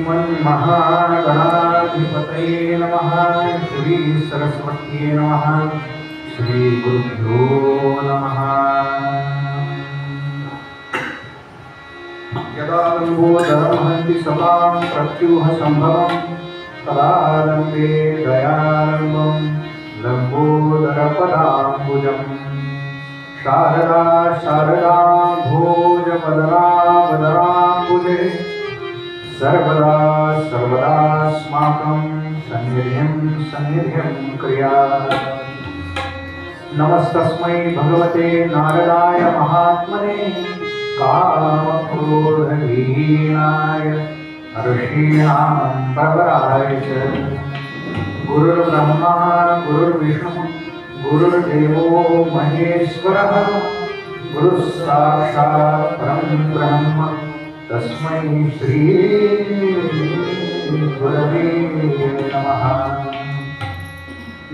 श्रीमन्महागणाधिपतये नमः। श्री सरस्वत्यै नमः। श्री गुरुभ्यो नमः। यदा लम्बोदरमहन्ति सतां प्रत्यूह सम्भवं तदा लम्बे दयालम्बं लम्बोदरपदाम्बुजम् शारदा शारदाम्भोजपदरावदराम्बुजे सर्वदा सर्वदास्माकं सन्निध्यं क्रियात्। नमस्तस्मै भगवते नारदाय महात्मने कामक्रोधहीनाय ऋषीणां प्रवराय च। गुरुर्ब्रह्मा गुरुर्विष्णुः गुरुर्देवो महेश्वरः गुरुस्साक्षात् परं ब्रह्म तस्मै श्री गुरवे नमः।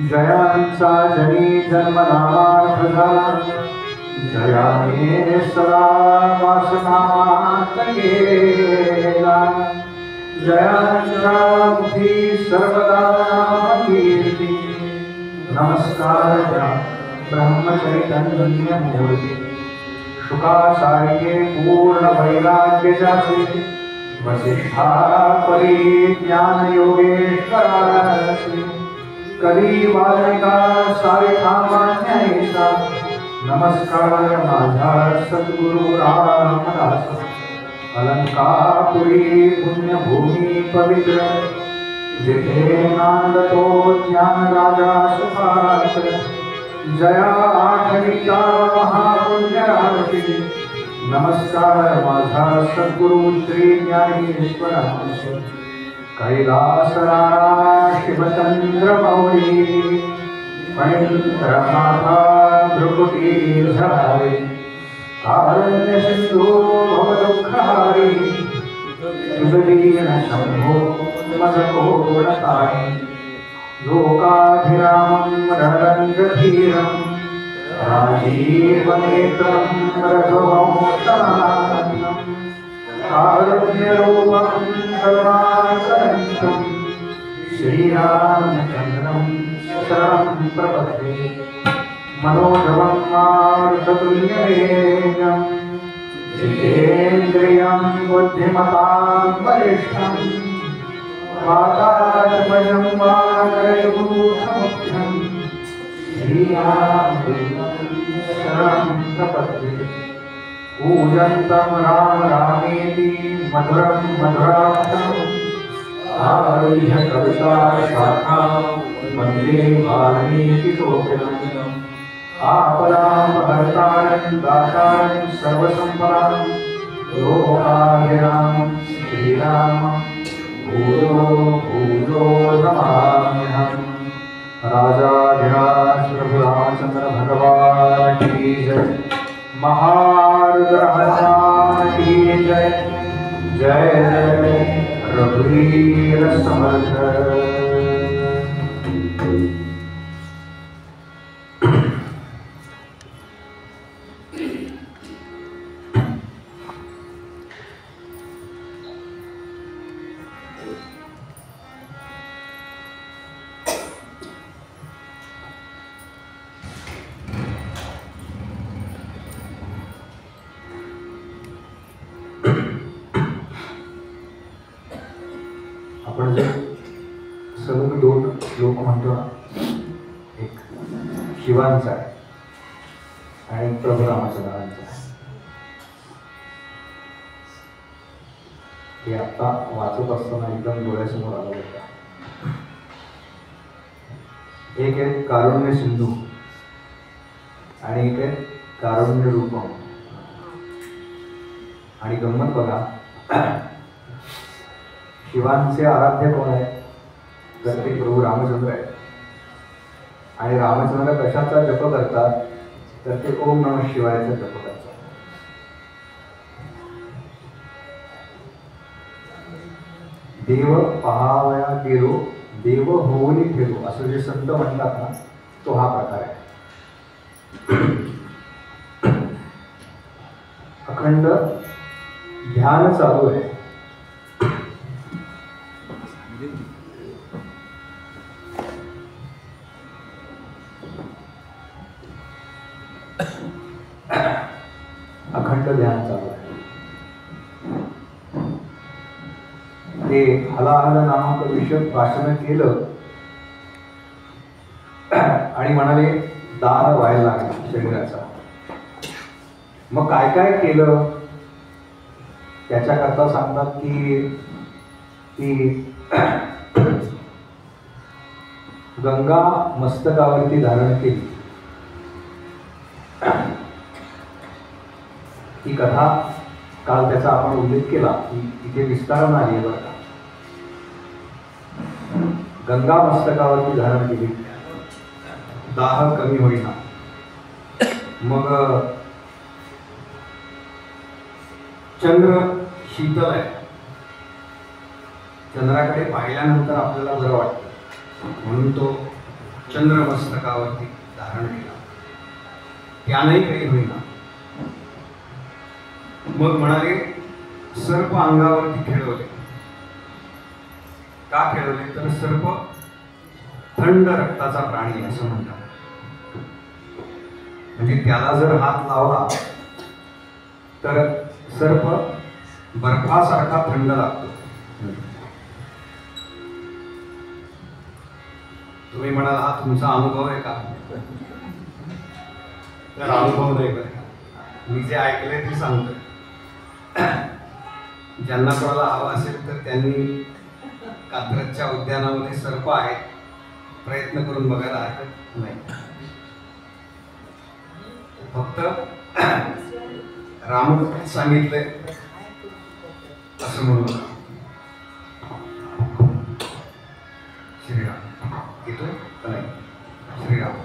जयांसा जनी जन्मनामार्थदा जयामे सदा वासनातकेला जयांसा मुखी सर्वदा कीर्ति नमस्कार ब्रह्मचैतन्यमूर्ति शुकाचार्ये पूर्ण वैराग्य जाते वसिष्ठा परिज्ञान योगेश्वरासी कवी वाल्मिका सारिकामान्यैसा नमस्कार माझा सद्गुरु रामदास अलंकापुरी पुण्यभूमी पवित्र जिथे नांदतो ज्ञान राजा सुखात जया आठविता महापुण्यराशी नमस्कार माझा सद्गुरु श्री ज्ञानेश्वरांस कैलासराणा शिवचंद्र मौली फणींद्रनाथा भृकुटीधरारे कारुण्य सिंधु भवदुःखहारी सुदीन शंभो मदकोणतारी लोकाभिरामं रणरङ्गधीरं राजीवनेत्रं रघुवंशनाथं कारुण्यरूपं करुणाकरं श्रीरामचन्द्रं शरणं प्रपद्ये मनोजवं मारुततुल्यवेगं जितेन्द्रियं बुद्धिमतां वरिष्ठं वातात्मजं वानरयूथमुख्यं श्रीरामचन्द्रं प्रपद्ये पूजन्तं राम रामेति मधुरं मधुराक्षरम् आरुह्य कविता शाखां वन्दे वाल्मीकिकोकिलम् आपदामहर्तारं दातारं सर्वसम्पदां लोकाभिरामं श्रीरामं भूयो भूयो नमाम्यहम्। राजाधिराज प्रभु रामचंद्र भगवान की जय। महारुद्र हनुमान की जय। जय जय रघुवीर समर्थ। आपण जे सलग दोन श्लोक म्हणतो ना, एक शिवांचा आहे आणि प्रभू रामचंद्रांचा आहे, हे आता वाचत असताना एकदम डोळ्यासमोर आलं होतं. एक आहे कारुण्य सिंधू आणि एक आहे कारुण्य रूपम. आणि गंमत बघा, शिवांचे आराध्य कोण आहे तर ते प्रभू रामचंद्र आहे. आणि रामचंद्र कशाचा जप करतात तर ते ओम नमः शिवायचा जप करतात. देव पहावया गेलो देव होऊनी फिरो असं जे संत म्हणतात ना, तो हा प्रकार आहे. अखंड ध्यान चालू आहे अखंड ध्यान चालू आहे. ते हलाहल नामक विषय भाषण केलं आणि म्हणाले दाह व्हायला लागला शरीराचा. मग काय काय केलं त्याच्याकरता सांगतात की ती गंगा मस्तकावरती धारण केली. ही कथा काल त्याचा आपण उल्लेख केला की इथे विस्तारण आली आहे बरं का. गंगा मस्तकावरती धारण केली, दाह कमी होईना. मग चंद्र शीतल आहे, चंद्राकडे पाहिल्यानंतर आपल्याला बरं वाटतं म्हणून तो चंद्र मस्तकावरती धारण केला, त्यानंही काही होईना. मग म्हणाले सर्प अंगावरती खेळवले. का खेळवले तर सर्प थंड रक्ताचा प्राणी असं म्हणतात. म्हणजे त्याला जर हात लावला तर सर्प बर्फासारखा थंड लागतो. तुम्ही म्हणाल हा तुमचा अनुभव आहे का? तर अनुभव नाही बरं, मी जे ऐकलंय ते सांगतो. ज्यांना कोणाला हवं असेल तर त्यांनी कात्रजच्या उद्यानामध्ये सर्प आहेत, प्रयत्न करून बघायला हरकत नाही. फक्त राम सांगितलंय असं म्हणून. श्रीराम येतो का नाही? श्रीराम.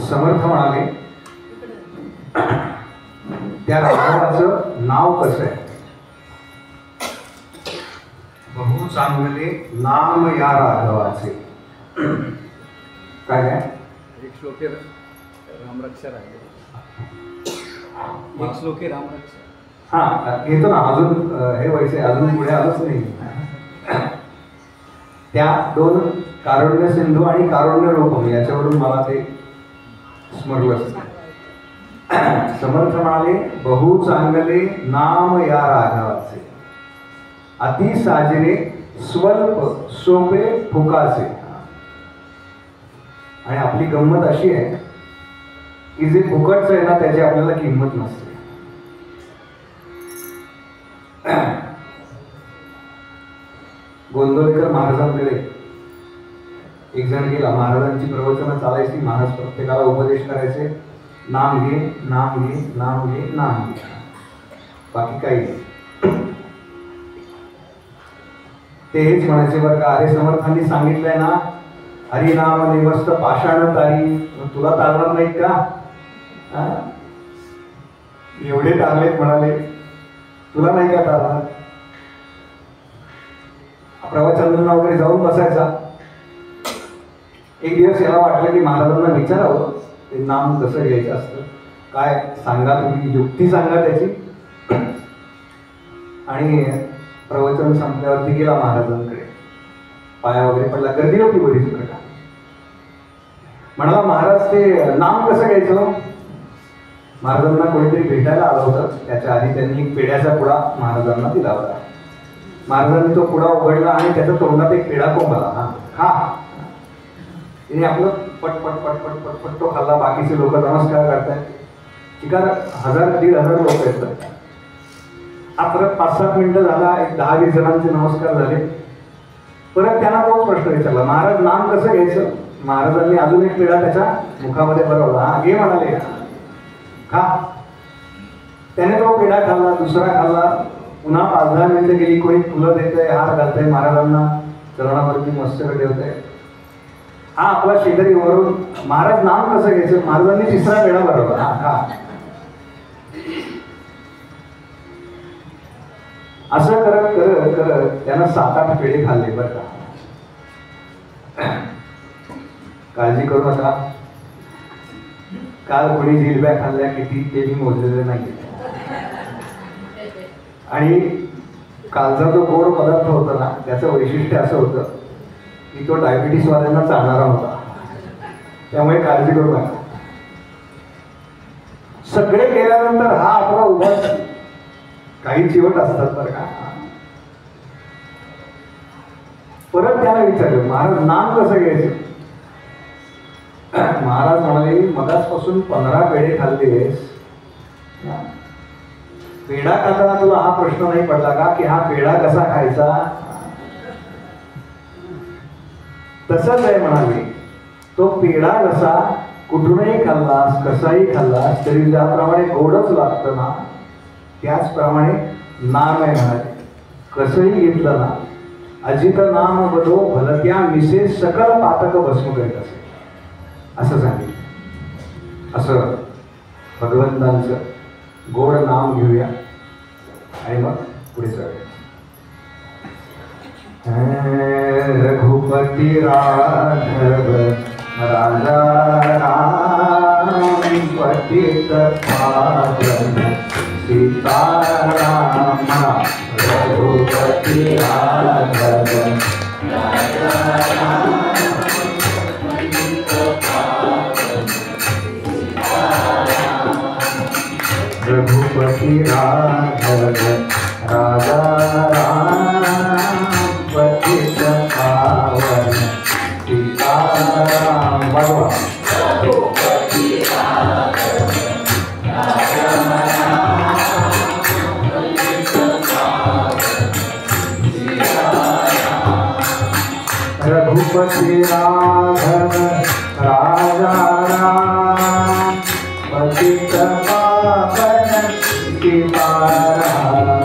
समर्थ म्हणाले त्या राघवाचं नाव कसं आहे? बहु चांगले नाम या राघवाचे. काय काय एक श्लोके रामरक्षा राहिले, एक श्लोके रामरक्षा. हा घेतो ना, अजून हे व्हायचंय, अजून पुढे आलोच नाही. त्या दोन कारुण्य सिंधू आणि कारुण्य रूपम याच्यावरून मला ते स्मरलंच. समर्थ म्हणाले बहु चांगले नाम या राघवाचे, अति साजरे स्वल्प सोपे फुकाचे. आणि आपली गंमत अशी आहे की जे फुकटचं आहे ना त्याची आपल्याला किंमत नसते. गोंदवलेकर महाराजांकडे एक जण गेला. महाराजांची प्रवचनं चालायची, महाराज प्रत्येकाला उपदेश करायचे, नाम घे नाम घे नाम घे नाम घे, बाकी काही नाही. ते हेच म्हणायचे बरं का, अरे समर्थांनी सांगितलंय ना हरिनाम निमस्त पाषाण तारी, तुला तारणार नाहीत का? एवढे तारलेत म्हणाले, तुला नाही का तारणार? प्रवचनांना वगैरे जाऊन बसायचा. एक दिवस याला वाटलं की महाराजांना विचारावं ते नाम कसं घ्यायचं असतं, काय सांगा तुम्ही, युक्ती सांगा त्याची. आणि प्रवचन संपल्यावरती गेला महाराजांकडे, पाया वगैरे पडला, गर्दी होती बरीच प्रकार. म्हणाला महाराज ते नाम कसं घ्यायचं? महाराजांना कोणीतरी भेटायला आलं होतं, त्याच्या आधी त्यांनी एक पेढ्याचा पुडा महाराजांना दिला होता. महाराजांनी तो पुडा उघडला आणि त्याच्या तोंडात एक पेढा कोंबला. खा. तिने आपलं पटपट पटपट पटपट तो खाल्ला. बाकीचे लोक नमस्कार करतायत, शिकार 1000-1500 लोक येतात. परत 5-7 मिनिटं झाला, एक 10-20 जणांचे नमस्कार झाले. परत त्यांना तोच प्रश्न विचारला, महाराज नाम कसं घ्यायचं? महाराजांनी अजून एक पेढा त्याच्या मुखामध्ये भरवला. हा घे म्हणाले, खा. त्याने तो पेढा खाल्ला, दुसरा खाल्ला. पुन्हा 5-10 मिनिटं गेली, कोणी फुलं देतंय, हार घालतंय, महाराजांना चरणावरती मस्तक ठेवतंय. हा आपला शेजारी वरून, महाराज नाम कसं घ्यायचं? महाराजांनी तिसरा पेढा भरवला. हा खा. असं करत करत करत त्यानं 7-8 पेढे खाल्ले बरं का. काळजी करू नका. काल कोणी जिलब्या खाल्ल्या किती ते मी मोजलेले नाही. आणि कालचा जो गोड पदार्थ होता ना, त्याचं वैशिष्ट्य असं होतं की तो डायबिटीसवाल्यांना चालणारा होता. त्यामुळे काळजी करू नका. सगळे गेल्यानंतर हा आपला उभाच. काही चिवट असतात बरं का. परत त्याला विचारलं, महाराज नाम कसं घ्यायचं? महाराज म्हणाले, मगाचपासून 15 पेढे खाल्लेस, पेढा खाताना तुला हा प्रश्न नाही पडला का की हा पेढा कसा खायचा? तसंच आहे म्हणाले, तो पेढा कसा कुठूनही खाल्लास, कसाही खाल्लास तरी ज्याप्रमाणे गोडच लागतं ना, त्याचप्रमाणे नाम आहे म्हणाले. कसंही घेतलं ना, अजित नाम बदो भलत्या मिसे सकल पातक भस्म करीत असे, असं सांगितलं. असं भगवंतांचं गोड नाम घेऊया आणि मग पुढे जाऊया. रघुपती राघव राजा राम पतित पावन सीताराम. रघुपती राघव रघुपति राघव राजा राम पतित पावन सीताराम. भगवा रघुपति राघव राजा रघुपति राघव राजा राम पतित पावन सीताराम. रघुपति राघव राजा राम पतित पावन सीताराम.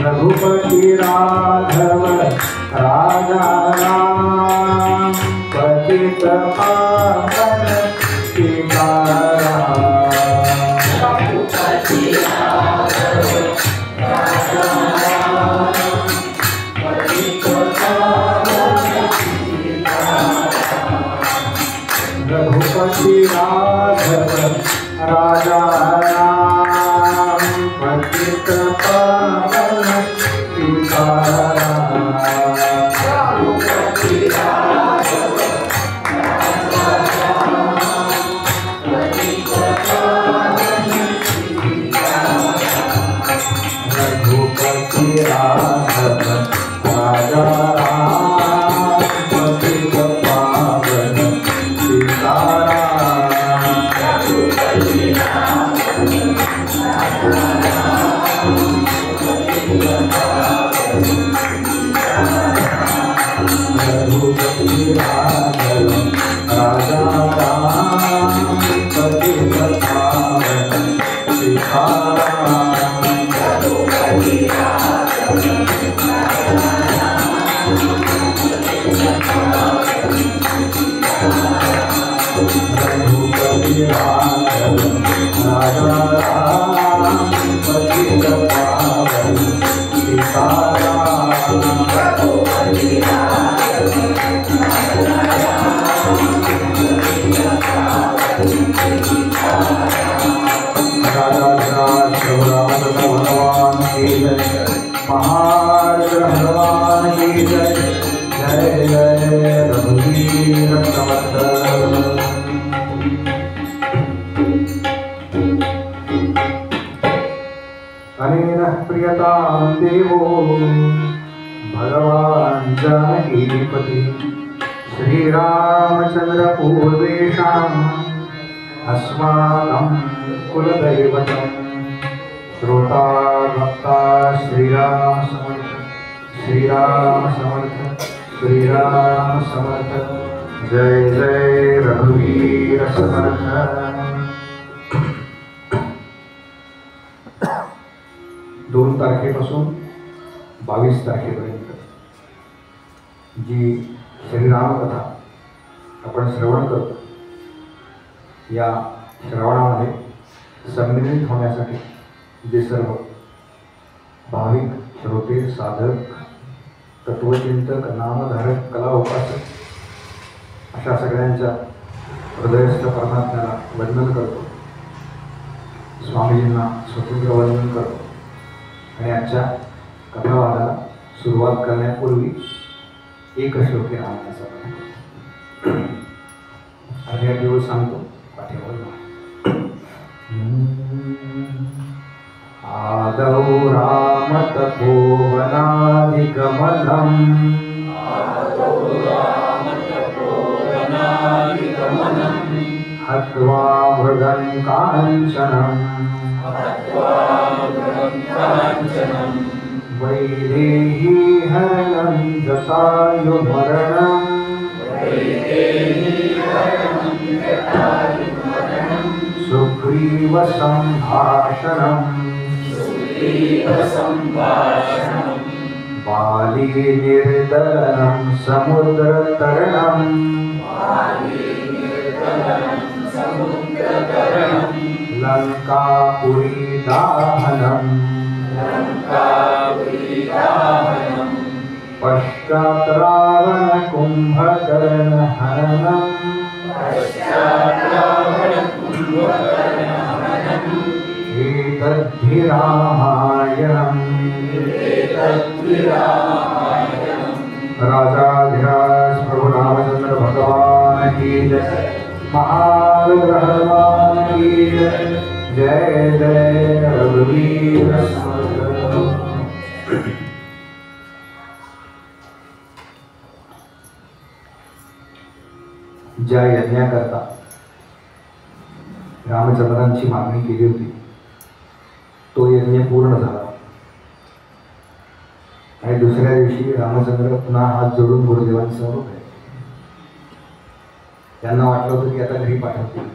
रघुपति राघव राजा राम पतित पावन सीताराम. रघुपति राघव राजा राम पतित पावन सीताराम. रघुपति राघव राजा राम पतित पावन सीताराम. रघुपति राघव राजा राम पतित पावन सीताराम. रघुपति राघव राजा राम पतित पावन सीताराम. रघुपति राघव राजा राम पतित पावन सीताराम. रघुपति राघव राजा राम पतित पावन सीताराम. रघुपति राघव राजा राम पतित पावन सीताराम. रघुपति राघव राजा राम पतित पावन सीताराम. रघुपति राघव राजा राम पतित पावन सीताराम. राजा भगवान की जय, महाराज भगवान की जय. जय जय रघुवीर समर्थ. अनेन प्रियतां देवो भगवान जानकीपति श्रीरामचंद्र पूर्वेषाम् अस्माकं कुलदैवतं. श्रोता भक्ता श्रीराम समर्थ, श्रीराम समर्थ, श्रीराम समर्थ. जय जय रघुवीर समर्थ. 2 तारखेपासून 22 तारखेपर्यंत जी श्रीराम कथा आपण श्रवण करतो, या श्रवणामध्ये सम्मिलित होण्यासाठी जे सर्व भाविक श्रोते साधक तत्वचिंतक नामधारक कला उपासक अशा सगळ्यांच्या हृदयस्थ परमात्म्याला वंदन करतो. स्वामीजींना स्वतंत्र वंदन करतो आणि आजच्या कथावादाला सुरुवात करण्यापूर्वी एक श्लोकी रामाचा अर्ध्या दिवस सांगतो पाठीवर. आदौ रामतपोवनादिगमनम् हत्वा मृगं काञ्चनम् वैदेही हरणं जटायुमरणम् सुग्रीव सम्भाषणम् बाली निर्दलनं समुद्रतरणम् लंकापुरी दाहनम् पश्चात् रावण कुंभकर्ण हननम् एतद्धि रामायणम्. राजाधिराज प्रभु रामचंद्र भगवान की जय. महारुद्र हनुमान की जय. जय जय रघुवीर समर्थ. ज्या यज्ञाकरता रामचंद्रांची मागणी केली होती तो यज्ञ पूर्ण झाला आणि दुसऱ्या दिवशी रामचंद्र पुन्हा हात जोडून गुरुदेवांसमोर उभे. त्यांना वाटलं होतं की आता घरी पाठवतील,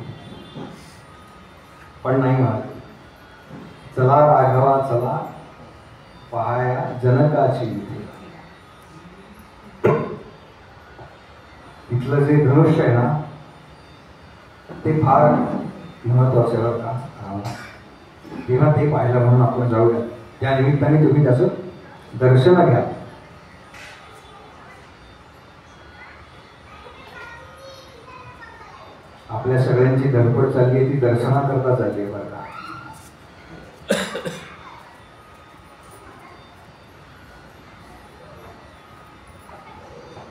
पण नाही म्हणाले. चला राघवा चला पहाया जनकाची विधी. इथलं जे धनुष्य आहे ना ते फार महत्वाचं आहे बरं का. तेव्हा ते पाहायला म्हणून आपण जाऊया. त्या निमित्ताने तुम्ही त्याचं दर्शन घ्या. आपल्या सगळ्यांची धडपड चालली आहे ती दर्शनाकरता चालली आहे बरं का.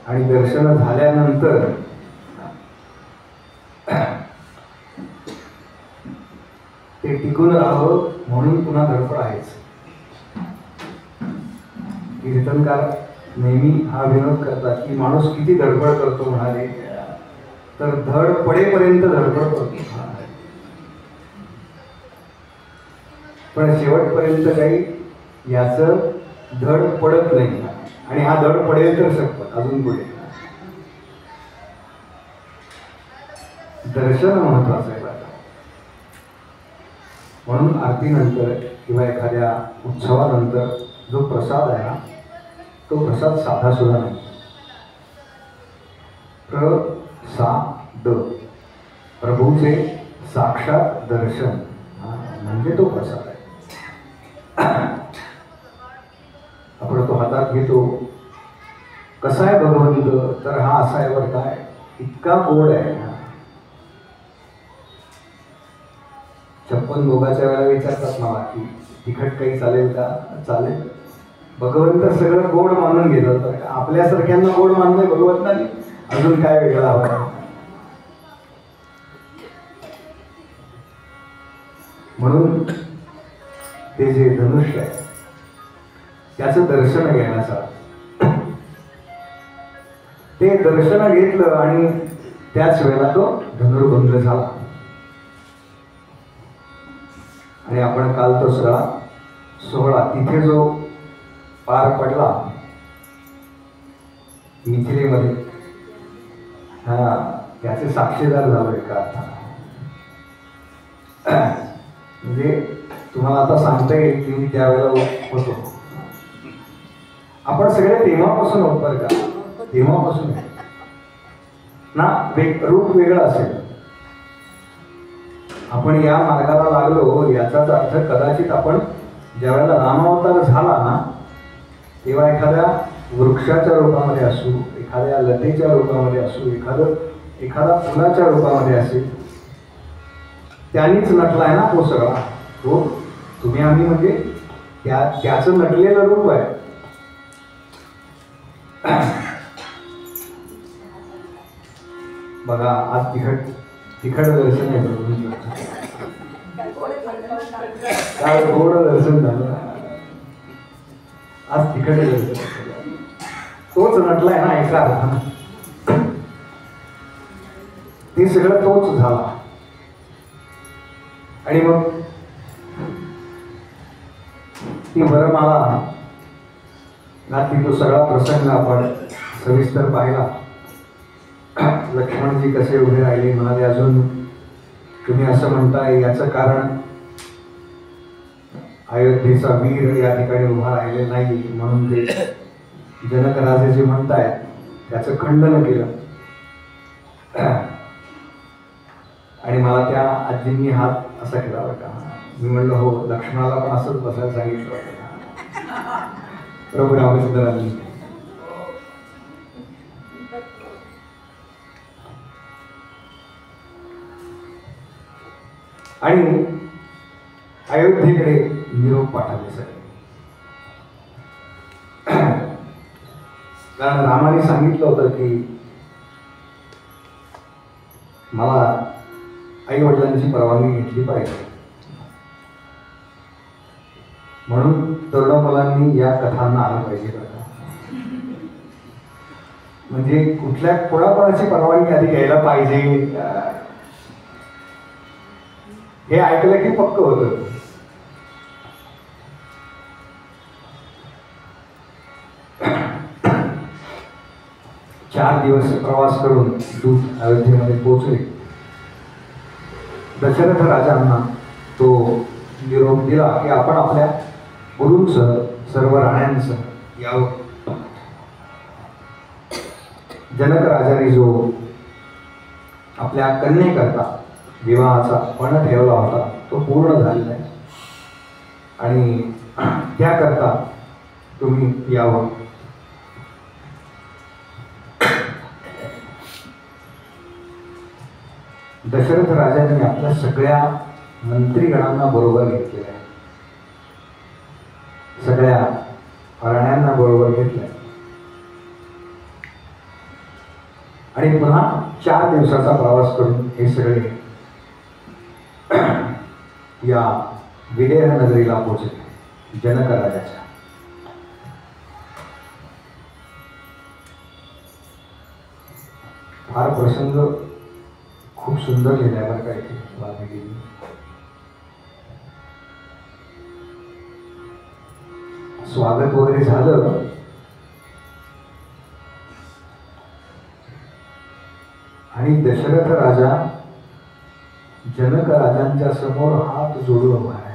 आणि दर्शन झाल्यानंतर ते टिकून राहावं म्हणून पुन्हा धडपड आहेच. कीर्तनकार नेहमी हा विनोद करतात की माणूस किती धडपड करतो म्हणाले तर धड पडेपर्यंत धडपड करतो, पण शेवटपर्यंत काही याचं धड पडत नाही. आणि हा धड पडेल तर शपथ अजून पुढे दर्शन महत्वाचं आहे. म्हणून आरतीनंतर किंवा एखाद्या उत्सवानंतर जो प्रसाद आहे ना तो प्रसाद साधा सुद्धा नाही. प्रसाद प्रभूचे साक्षात दर्शन म्हणजे तो प्रसाद आहे. आपण तो हातात घेतो. कसा आहे भगवंत तर हा असा आहे बरं काय, इतका गोड आहे. 56 भोगाच्या वेळेला विचारतात मला की तिखट काही चालेल का. चालेल. भगवंत सगळं गोड मानून घेतात. तर आपल्यासारख्यांना गोड मानणं भगवंतांनी अजून काय वेगळं हवं. म्हणून ते जे धनुष्य आहे त्याचं दर्शन घेण्याचा ते दर्शन घेतलं आणि त्याच वेळेला तो धनुर्भंग झाला. आणि आपण काल तो सगळा सोहळा तिथे जो पार पडला मिथिलेमध्ये त्याचे साक्षीदार झालो एका अर्थाने. म्हणजे तुम्हाला आता सांगता येईल की मी त्यावेळेला होतो. आपण सगळे तेव्हापासून होत बरं का. तेव्हापासून ना रूप वेगळं असेल आपण या मार्गाला लागलो याचाच अर्थ कदाचित आपण ज्यावेळेला रामावतार झाला ना तेव्हा एखाद्या वृक्षाच्या रूपामध्ये असू, एखाद्या लतेच्या रूपामध्ये असू, एखादा फुलाच्या रूपामध्ये असेल, त्यांनीच नटलाय ना तो सगळा. तो तुम्ही आम्ही म्हणजे त्याचं नटलेलं रूप आहे. बघा आज तिखट दर्शन आहे प्रभूंचं. काय गोड दर्शन झालं आज, तिखट दर्शन. तोच नटलाय ना एका अर्थानं, ते सगळं तोच झाला. आणि मग ती वरमाला घातली. तो सगळा प्रसंग आपण सविस्तर पाहिला. लक्ष्मणजी कसे उभे राहिले म्हणाले, अजून तुम्ही असं म्हणताय याचं कारण अयोध्येचा वीर या ठिकाणी उभा राहिले नाही म्हणून ते जनकराजे जे म्हणताय त्याचं खंडन केलं. आणि मला त्या आजींनी हात असा केला बरं का. मी म्हणलं हो, लक्ष्मणाला पण असंच बसायला सांगितलं होतं प्रभू रामचंद्रांनी. आणि अयोध्येकडे निरोप पाठवले सगळे. कारण रामाने सांगितलं होतं की मला आई वडिलांची परवानगी घेतली पाहिजे. म्हणून तरुण मुलांनी या कथांना आलं पाहिजे. म्हणजे कुठल्या कोणाकोणाची परवानगी आधी घ्यायला पाहिजे हे ऐकलं की पक्क होतं. चार दिवस प्रवास करून दूत अयोध्येमध्ये पोहोचले. दशरथ राजांना तो निरोप दिला की आपण आपल्या गुरूंसह सर्व राण्यांसह यावं. जनक राजाने जो आपल्या कन्येकरता विवाहाचा पण ठेवला होता तो पूर्ण झालेला आहे आणि त्याकरता तुम्ही यावं. दशरथ राजांनी आपल्या सगळ्या मंत्रीगणांना बरोबर घेतलेलं आहे, सगळ्या राण्यांना बरोबर घेतलंय आणि पुन्हा 4 दिवसाचा प्रवास करून हे सगळे या विदेह नगरीला पोहोचले जनक राजाच्या. फार प्रसंग खूप सुंदर लिहिलाय बरं का इथे वाल्मिकींनी. स्वागत वगैरे झालं आणि दशरथ राजा जनक राजांच्या समोर हात जोडून उभा आहे.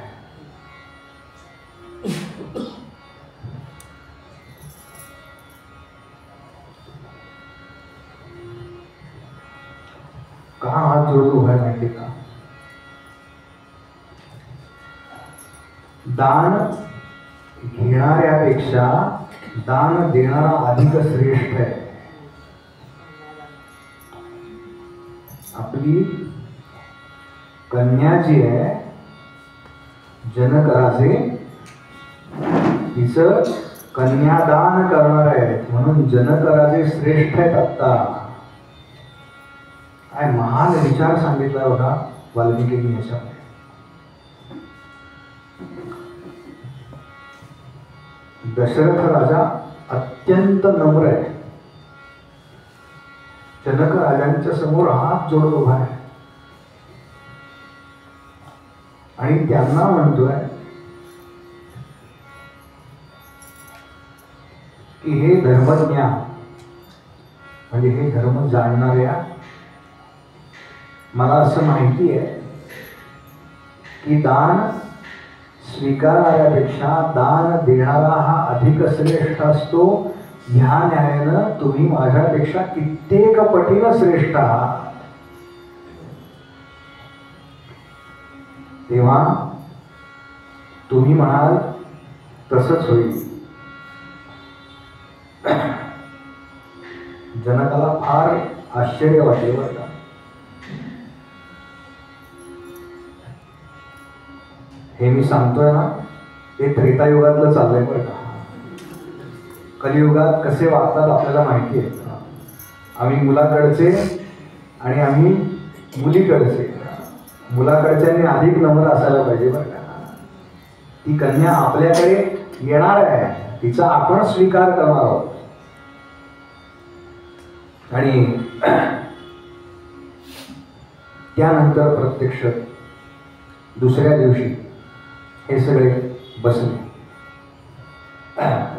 का हात जोडून उभा आहे माहिती का? दान घेणाऱ्यापेक्षा दान देणारा अधिक श्रेष्ठ आहे. आपली कन्या जी आहे जनक राजे तिचं कन्यादान करणार आहे म्हणून जनक राजे श्रेष्ठ आहेत. आता काय महान विचार सांगितला बघा वाल्मिकींनी याच्यामध्ये. दशरथ राजा अत्यंत नम्र आहे. जनक राजांच्या समोर हात जोडून उभा आहे आणि त्यांना म्हणतोय की हे धर्मज्ञा म्हणजे हे धर्म जाणणाऱ्या, मला असं माहिती आहे की दान स्वीकारणाऱ्यापेक्षा दान देणारा हा अधिक श्रेष्ठ असतो. ह्या न्यायानं तुम्ही माझ्यापेक्षा कित्येक पटीनं श्रेष्ठ आहात. तेव्हा तुम्ही म्हणाल तसंच होईल. जनकाला फार आश्चर्य वाटले बरं का. हे मी सांगतोय ना, ते त्रेतायुगातलं चाललंय बरं का. कलियुगात कसे वागतात आपल्याला माहिती आहे. आम्ही मुलाकडचे आणि आम्ही मुलीकडचे. मुलाकडच्यांनी अधिक नम्र असायला पाहिजे बरं का. ती कन्या आपल्याकडे येणार आहे, तिचा आपण स्वीकार करणार आहोत. आणि त्यानंतर प्रत्यक्ष दुसऱ्या दिवशी हे सगळे बसले.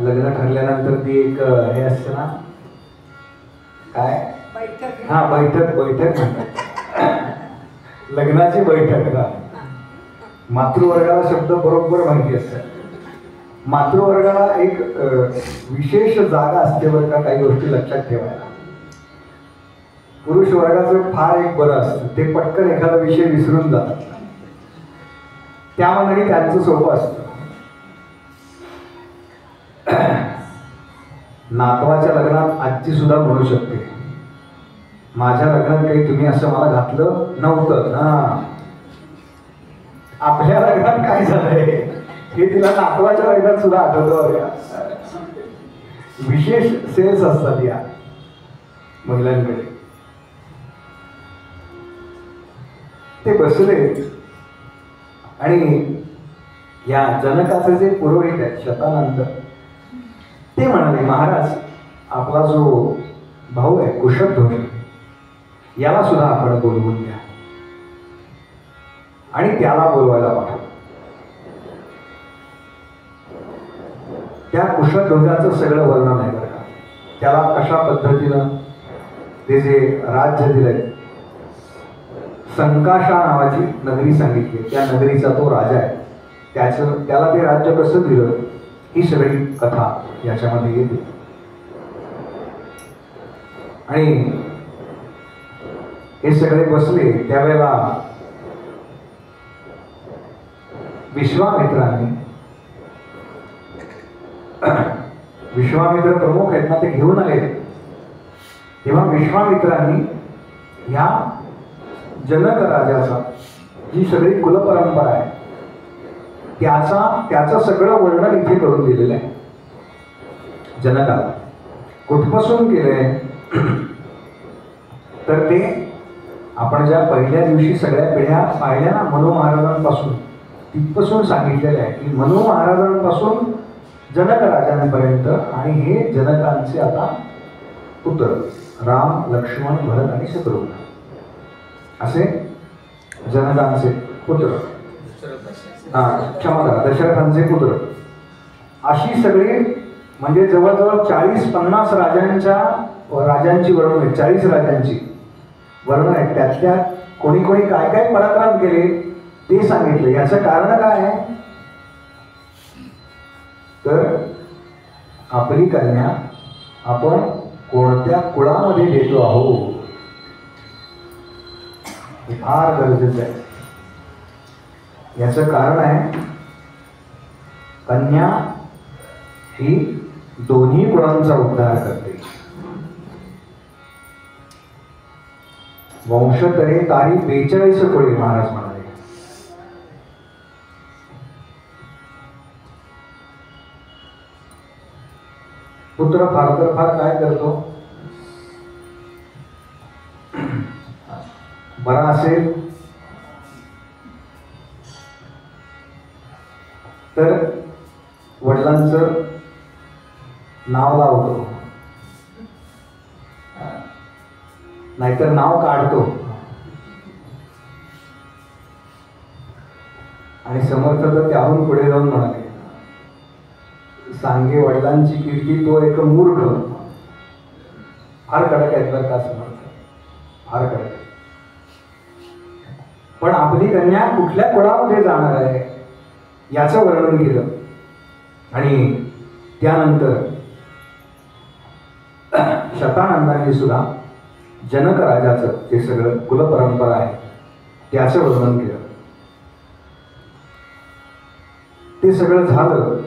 लग्न ठरल्यानंतर ती एक हे असतं ना, काय, हा बैठक म्हणतात. लग्नाची बैठक. मातृवर्गाला शब्द बरोबर माहिती असतात. मातृवर्गाला एक विशेष जागा असते बरं का, काही गोष्टी लक्षात ठेवायला. पुरुष वर्गाचं फार एक बरं असतं, ते पटकन एखादा विषय विसरून जातात. त्यामध्ये त्यांचं सोपं असतं. नातवाच्या लग्नात आजी सुद्धा म्हणू शकते, माझ्या लग्नात काही तुम्ही असं मला घातलं नव्हतं ना. आपल्या लग्नात काय झालंय हे तिला नातवाच्या लग्नात सुद्धा आठवतं. विशेष सेल्स असतात या महिलांकडे. ते बसले आणि या जनकाचे जे पुरोहित आहेत शतानंद, ते म्हणाले, महाराज आपला जो भाऊ आहे कुशध्वज, याला सुद्धा आपण बोलवून घ्या. आणि त्याला बोलवायला पाठवा. त्या कुशध्वजाचं सगळं वर्णन आहे बरं का. त्याला कशा पद्धतीनं ते जे राज्य दिलंय, संकाशा नावाची नगरी सांगितली, त्या नगरीचा तो राजा आहे. त्याला ते राज्य कसं दिलं, ही सगळी कथा याच्यामध्ये येते. आणि हे सगळे बसले त्यावेळेला विश्वामित्र प्रमुख आहेत ना, ते घेऊन आले. तेव्हा विश्वामित्रांनी ह्या जनक राजाचा जी सगळी कुलपरंपरा आहे त्याचं सगळं वर्णन इथे करून दिलेलं आहे. जनकाला कुठपासून केलंय तर ते आपण ज्या पहिल्या दिवशी सगळ्या पिढ्या पाहिल्या ना मनू महाराजांपासून, तिथपासून सांगितलेलं आहे की मनू महाराजांपासून जनक राजांपर्यंत. आणि हे जनकांचे आता पुत्र राम, लक्ष्मण, भरत आणि शत्रुघ्न असे जनकांचे पुत्र, क्षमा करा, दशरथांचे पुत्र. अशी सगळी म्हणजे जवळजवळ 40-50 राजांची वर्णन आहेत. 40 राजांची वर्णन आहेत. त्यातल्या कोणी कोणी काय काय पराक्रम केले ते सांगितले. याचं कारण काय आहे तर आपली कन्या आपण कोणत्या कुळामध्ये देतो आहोत हे फार गरजेचं आहे. याचं कारण आहे कन्या ही दोन्ही कुळांचा उद्धार करते. वंशतरे तारी 42 कुळे महाराज म्हणाले. पुत्र फार तर फार काय करतो, बरा असेल तर वडिलांचं नाव लावतो, नाहीतर नाव काढतो. आणि समर्थ तर त्याहून पुढे जाऊन म्हणाले, सांगे वडिलांची कीर्ती तो एक मूर्ख. फार कडक आहेत बरं का समर्थ, फार कडक. पण आपली कन्या कुठल्या कुळामध्ये जाणार आहे याचं वर्णन केलं. आणि त्यानंतर शतानंदांनी सुद्धा जनक राजाचं जे सगळं कुलपरंपरा आहे त्याचं वर्णन केलं. ते सगळं झालं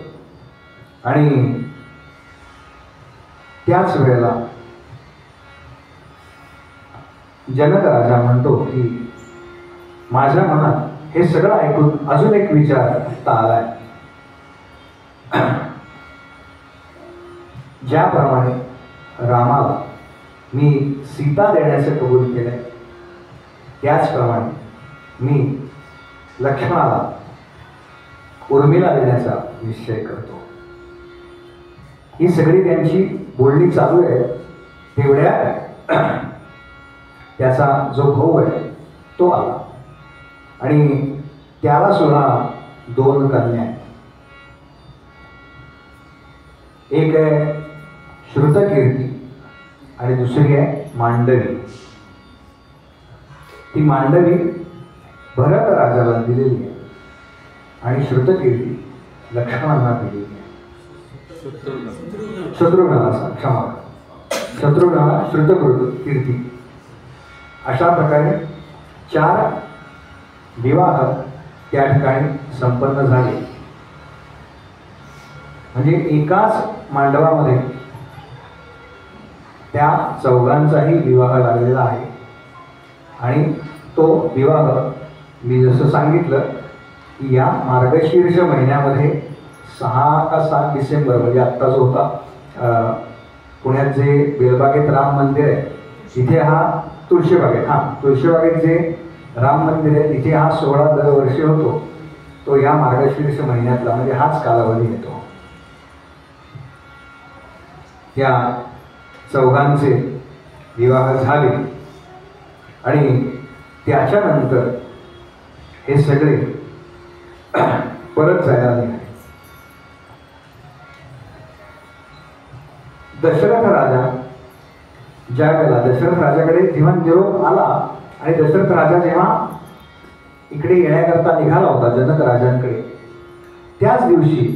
आणि त्याच वेळेला जनक राजा म्हणतो की माझ्या मनात हे सगळं ऐकून अजून एक विचार आत्ता आलाय. ज्याप्रमाणे रामाला मी सीता देण्याचं कबूल केलंय, त्याचप्रमाणे मी लक्ष्मणाला उर्मिला देण्याचा निश्चय करतो. ही सगळी त्यांची बोलणी चालू आहे. तेवढ्या त्याचा जो भाऊ आहे तो आला आणि त्याला सुद्धा 2 कन्या आहेत. एक आहे श्रुतकीर्ती आणि दुसरी आहे मांडवी. ती मांडवी भरत राजाला दिलेली आहे आणि श्रुतकीर्ती लक्ष्मणांना दिलेली आहे. शत्रुघ्नाला क्षमा, शत्रुघ्नाला श्रुतकीर्ती. अशा प्रकारे 4 विवाह त्या ठिकाणी संपन्न झाले. म्हणजे एकाच मांडवामध्ये त्या चौघांचाही विवाह लागलेला आहे. आणि तो विवाह मी जसं सांगितलं की या मार्गशीर्ष महिन्यामध्ये 6 का 7 डिसेंबर म्हणजे आत्ता जो होता पुण्यात जे बेलबागेत राम मंदिर आहे तिथे हा तुळशीबागेत जे राम मंदिर आहे तिथे हा सोहळा दरवर्षी होतो. तो या मार्गशीर्ष महिन्यातला म्हणजे हाच कालावधी येतो. या चौघांचे विवाह झाले आणि त्याच्यानंतर हे सगळे परत जायला निघाले. दशरथ राजा ज्या वेळेला दशरथ राजाकडे जेव्हा निरोप आला आणि दशरथ राजा जेव्हा इकडे येण्याकरता निघाला होता जनक राजांकडे, त्याच दिवशी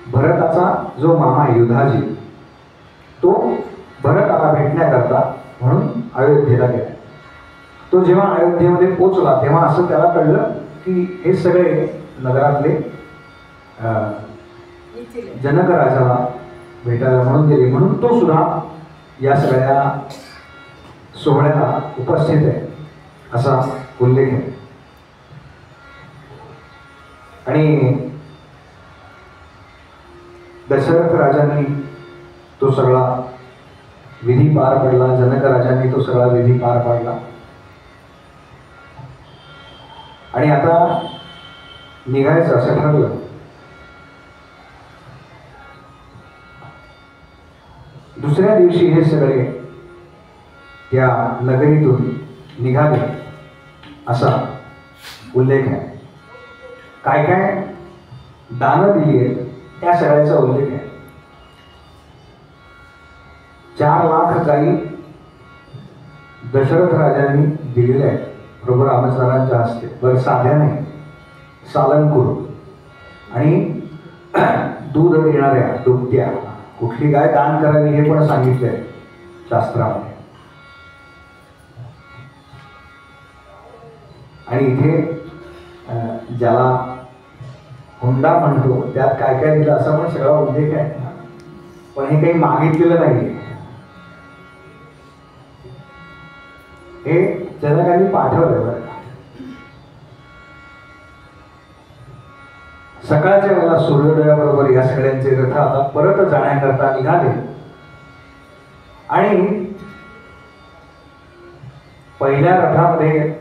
भरताचा जो मामा युधाजी तो भरताला भेटण्याकरता म्हणून अयोध्येला गेला. तो जेव्हा अयोध्येमध्ये पोचला तेव्हा असं त्याला कळलं की हे सगळे नगरातले जनक राजाला भेटायला म्हणून गेले, म्हणून तो सुद्धा या सगळ्या सोहळ्याला उपस्थित आहे असा उल्लेख आहे. आणि दशरथ राजांनी तो सगळा विधी पार पडला, जनक राजांनी तो सगळा विधी पार पाडला. आणि आता निघायचं असं ठरलं. दुसऱ्या दिवशी हे सगळे त्या नगरीतून निघाले असा उल्लेख आहे. काय काय दानं दिली आहेत त्या सगळ्याचा उल्लेख आहे. 4 लाख गायी दशरथ राजांनी दिलेल्या आहेत प्रभू रामचंद्रांच्या हस्ते. बरं साध्या नाही, सालंकुर आणि दूध देणाऱ्या दुभत्या. कुठली गाय दान करावी हे पण सांगितलंय शास्त्रामध्ये. आणि इथे ज्याला हुंडा म्हणतो त्यात काय काय दिलं असा पण सगळा उल्लेख आहे. पण हे काही मागितलेलं नाही. हे जनकांनी पाठवलंय बरं. सकाळच्या वेळेला सूर्योदयाबरोबर या सगळ्यांचे रथ आता परत जाण्याकरता निघाले. आणि पहिल्या रथामध्ये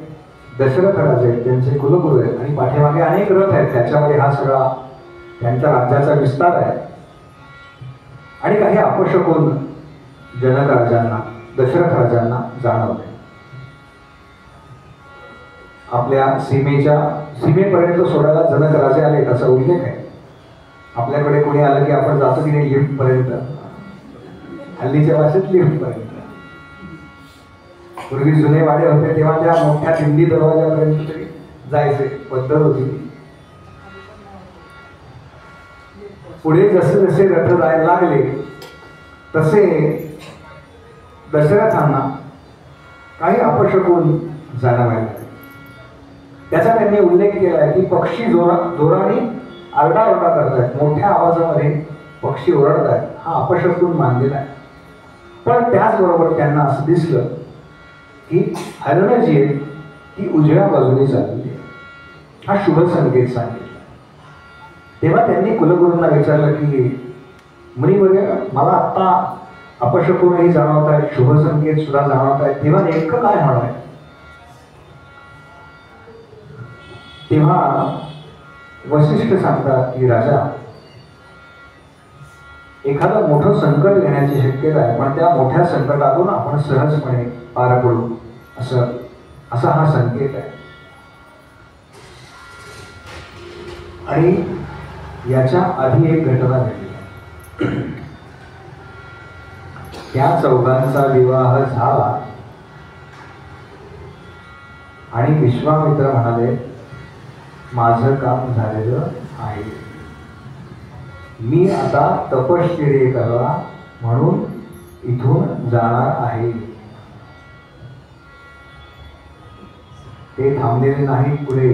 दशरथ राजे त्यांचे कुलगुरू आहेत आणि पाठीमागे अनेक रथ आहेत. त्याच्यामध्ये हा सगळा त्यांच्या राज्याचा विस्तार आहे. आणि काही अपशकुन जनक राजांना दशरथ राजांना जाणवले. आपल्या सीमेपर्यंत सोडायला जनक राजे आले असा उल्लेख आहे. आपल्याकडे कोणी आलं की आपण जातो की नाही लिफ्ट पर्यंत, हल्लीच्या भाषेत लिफ्ट पर्यंत. पूर्वी जुने वाडे होते तेव्हा त्या मोठ्या दिंडी दरवाजापर्यंत तरी जायचे पद्धत होती. पुढे जसे जसे रथ जायला लागले तसे दशरथांना काही अपशकुन जाणवायला लागले. त्याचा त्यांनी उल्लेख केला आहे की पक्षी जोराने आरडाओरडा करतायत, मोठ्या आवाजामध्ये पक्षी ओरडतायत, हा अपशब्दून मानलेला आहे. पण त्याचबरोबर त्यांना असं दिसलं की हरणं जी आहेत ती उजव्या बाजूने चालली आहे, हा शुभ संकेत सांगितला. तेव्हा त्यांनी कुलगुरूंना विचारलं की मुनिवर्य, मला आत्ता अपशकुनही जाणवत आहेत, शुभ संकेत सुद्धा जाणवत आहेत, तेव्हा नेमकं काय होणार आहे? तेव्हा वसिष्ठ सांगतात की राजा, एखादं मोठं संकट येण्याची शक्यता आहे, पण त्या मोठ्या संकटातून आपण सहजपणे पार पडू असा हा संकेत आहे. आणि याच्या आधी एक घटना घडली. त्या चौघांचा विवाह झाला आणि विश्वामित्र म्हणाले, माझं काम झालेलं आहे, मी आता तपश्चर्या करावा म्हणून इथून जाणार आहे. ते थांबलेले नाही. पुढे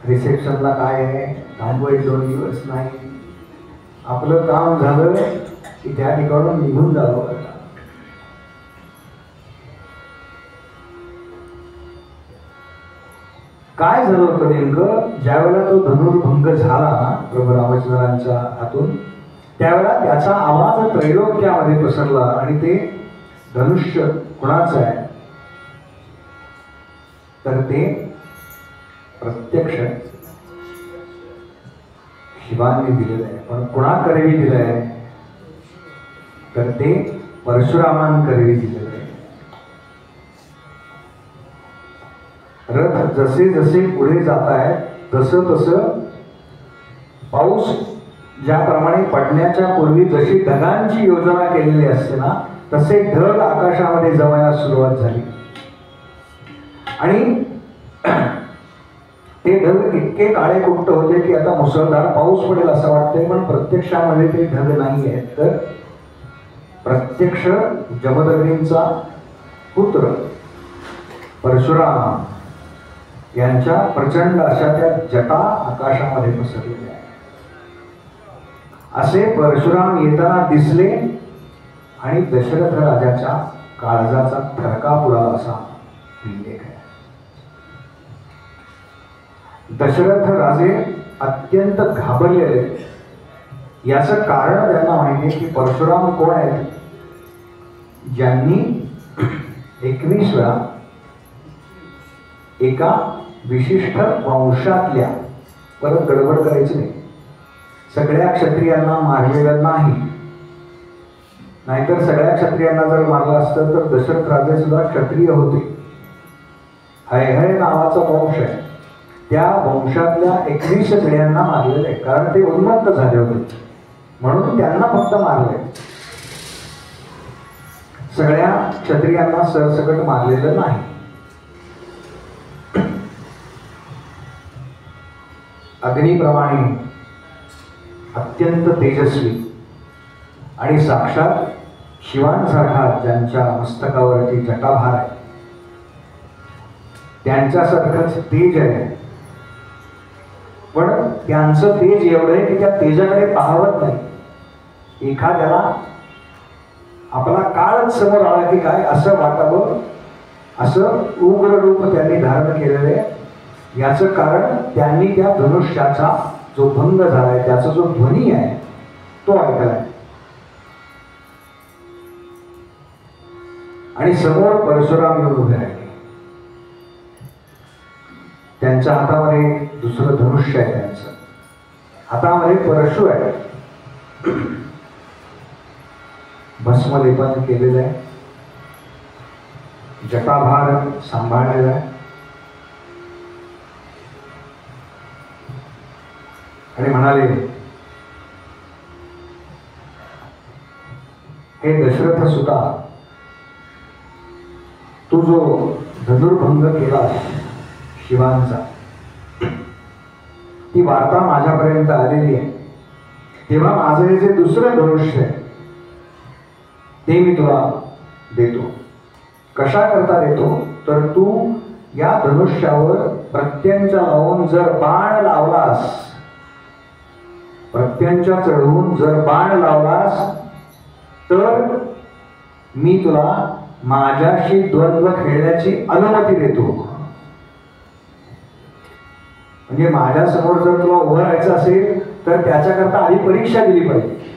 रिसेप्शनला काय आहे, थांबू 1-2 दिवस नाही, आपलं काम झालं की त्या ठिकाणून निघून जावं. काय झालं होतं नेमकं, ज्यावेळेला तो धनुर्भंग झाला ना प्रभू रामचंद्रांच्या हातून, त्यावेळेला त्याचा आवाज त्रैलोक्यामध्ये पसरला आणि ते धनुष्य कुणाचं आहे तर ते प्रत्यक्ष शिवांनी दिलेलं आहे. पण कुणाकरवी दिलं आहे तर ते परशुरामांकरवी दिलेलं आहे. रथ जसे जसे पुढे जात आहेत तसं तसं पाऊस ज्याप्रमाणे पडण्याच्या पूर्वी जशी ढगांची योजना केलेली असते ना, तसे ढग आकाशामध्ये जमायला सुरुवात झाली. आणि ते ढग इतके काळे कुट्ट होते की आता मुसळधार पाऊस पडेल असं वाटतंय, पण प्रत्यक्षामध्ये ते ढग नाही आहेत, तर प्रत्यक्ष जमदग्नींचा पुत्र परशुराम यांच्या प्रचंड अशा त्या जटा आकाशामध्ये पसरलेल्या आहेत. असे परशुराम येताना दिसले आणि दशरथ राजाच्या काळजाचा थरका उडाला असा उल्लेख आहे. दशरथ राजे अत्यंत घाबरलेले. याचं कारण त्यांना माहिती आहे की परशुराम कोण आहेत, ज्यांनी 21 वेळा एका विशिष्ट वंशातल्या, परत गडबड करायची नाही, सगळ्या क्षत्रियांना मारलेलं नाही. नाहीतर सगळ्या क्षत्रियांना जर मारलं असतं तर दशरथ राजे सुद्धा क्षत्रिय होते. हयहय नावाचा वंश आहे, त्या वंशातल्या 21 पिढ्यांना मारलेलं आहे, कारण ते उन्मत्त झाले होते म्हणून त्यांना फक्त मारले. सगळ्या क्षत्रियांना सरसकट मारलेलं नाही. अग्नीप्रमाणे अत्यंत तेजस्वी आणि साक्षात शिवांसारखा ज्यांच्या मस्तकावरती जटाभार आहे, त्यांच्यासारखंच तेज आहे. पण त्यांचं तेज एवढं आहे की त्या तेजाकडे पाहवत नाही. एखाद्याला आपला काळच समोर आला की काय असं वाटावं, असं उग्र रूप त्यांनी धारण केलेलं आहे. याचं कारण त्यांनी त्या धनुष्याचा जो भंग झालाय, त्याचा जो ध्वनी आहे तो ऐकलाय. आणि समोर परशुराम येऊन उभे राहिले. त्यांच्या हातामध्ये दुसरं धनुष्य आहे, त्यांचं हातामध्ये परशु आहे, भस्मलेपन केलेलं आहे, जटाभार सांभाळलेला आहे. आणि म्हणाले, हे दशरथ सुता, तू जो धनुर्भंग केला शिवांचा, ती वार्ता माझ्यापर्यंत आलेली आहे. तेव्हा माझं हे जे दुसरं धनुष्य आहे ते मी तुला देतो. कशा करता देतो तर तू या धनुष्यावर प्रत्यंचा लावून जर बाण लावलास, प्रत्यंचा चढवून जर बाण लावलास तर मी तुला माझ्याशी द्वंद्व खेळण्याची अनुमती देतो. म्हणजे माझ्या समोर जर तुला उभं राहायचं असेल तर त्याच्याकरता आधी परीक्षा दिली पाहिजे,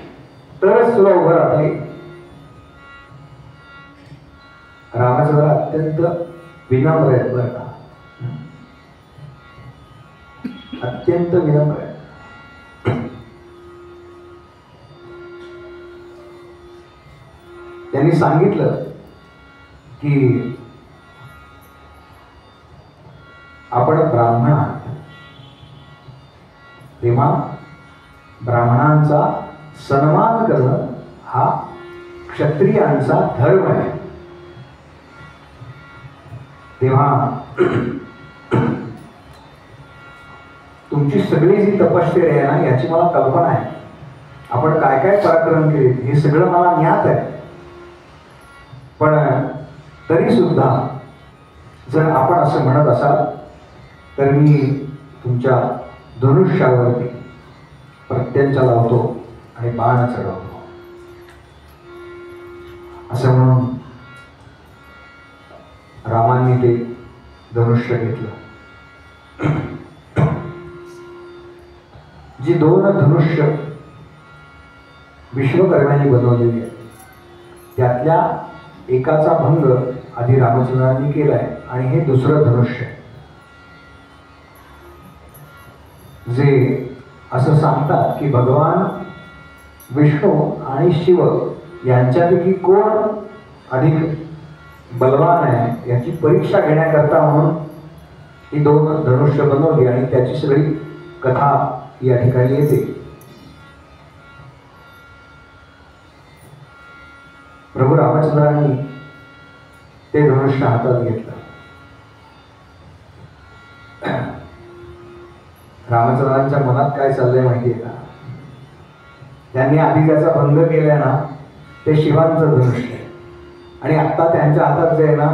तरच तुला उभं राहता येईल. रामचंद्र अत्यंत विनम्र आहेत बरं का, अत्यंत विनम्र आहे. त्यांनी सांगितलं की आपण ब्राह्मण आहात, तेव्हा ब्राह्मणांचा सन्मान करणं हा क्षत्रियांचा धर्म आहे. तेव्हा तुमची सगळी जी तपश्चर्या आहे ना, याची मला कल्पना आहे. आपण काय काय पराक्रम केले हे सगळं मला ज्ञात आहे. पण तरी सुद्धा जर आपण असं म्हणत असाल तर मी तुमच्या धनुष्यावरती प्रत्यंचा लावतो आणि बाण चढवतो, असं म्हणून रामांनी ते धनुष्य घेतलं. जी दोन धनुष्य विश्वकर्म्यांनी बनवलेली आहेत त्यातल्या एकाचा भंग आधी रामचंद्रांनी केलाय आणि हे दुसरं धनुष्य जे असं सांगतात की भगवान विष्णू आणि शिव यांच्यापैकी कोण अधिक बलवान आहे याची परीक्षा घेण्याकरता म्हणून ही दोन धनुष्य बनवली आणि त्याची सगळी कथा या ठिकाणी येते. प्रभू रामचंद्रांनी ते धनुष्य हातात घेतलं. रामचंद्रांच्या मनात काय चाललंय माहिती आहे का? त्यांनी आधी ज्याचा भंग केलाय ना ते शिवांचं धनुष्य आहे आणि आता त्यांच्या हातात जे आहे ना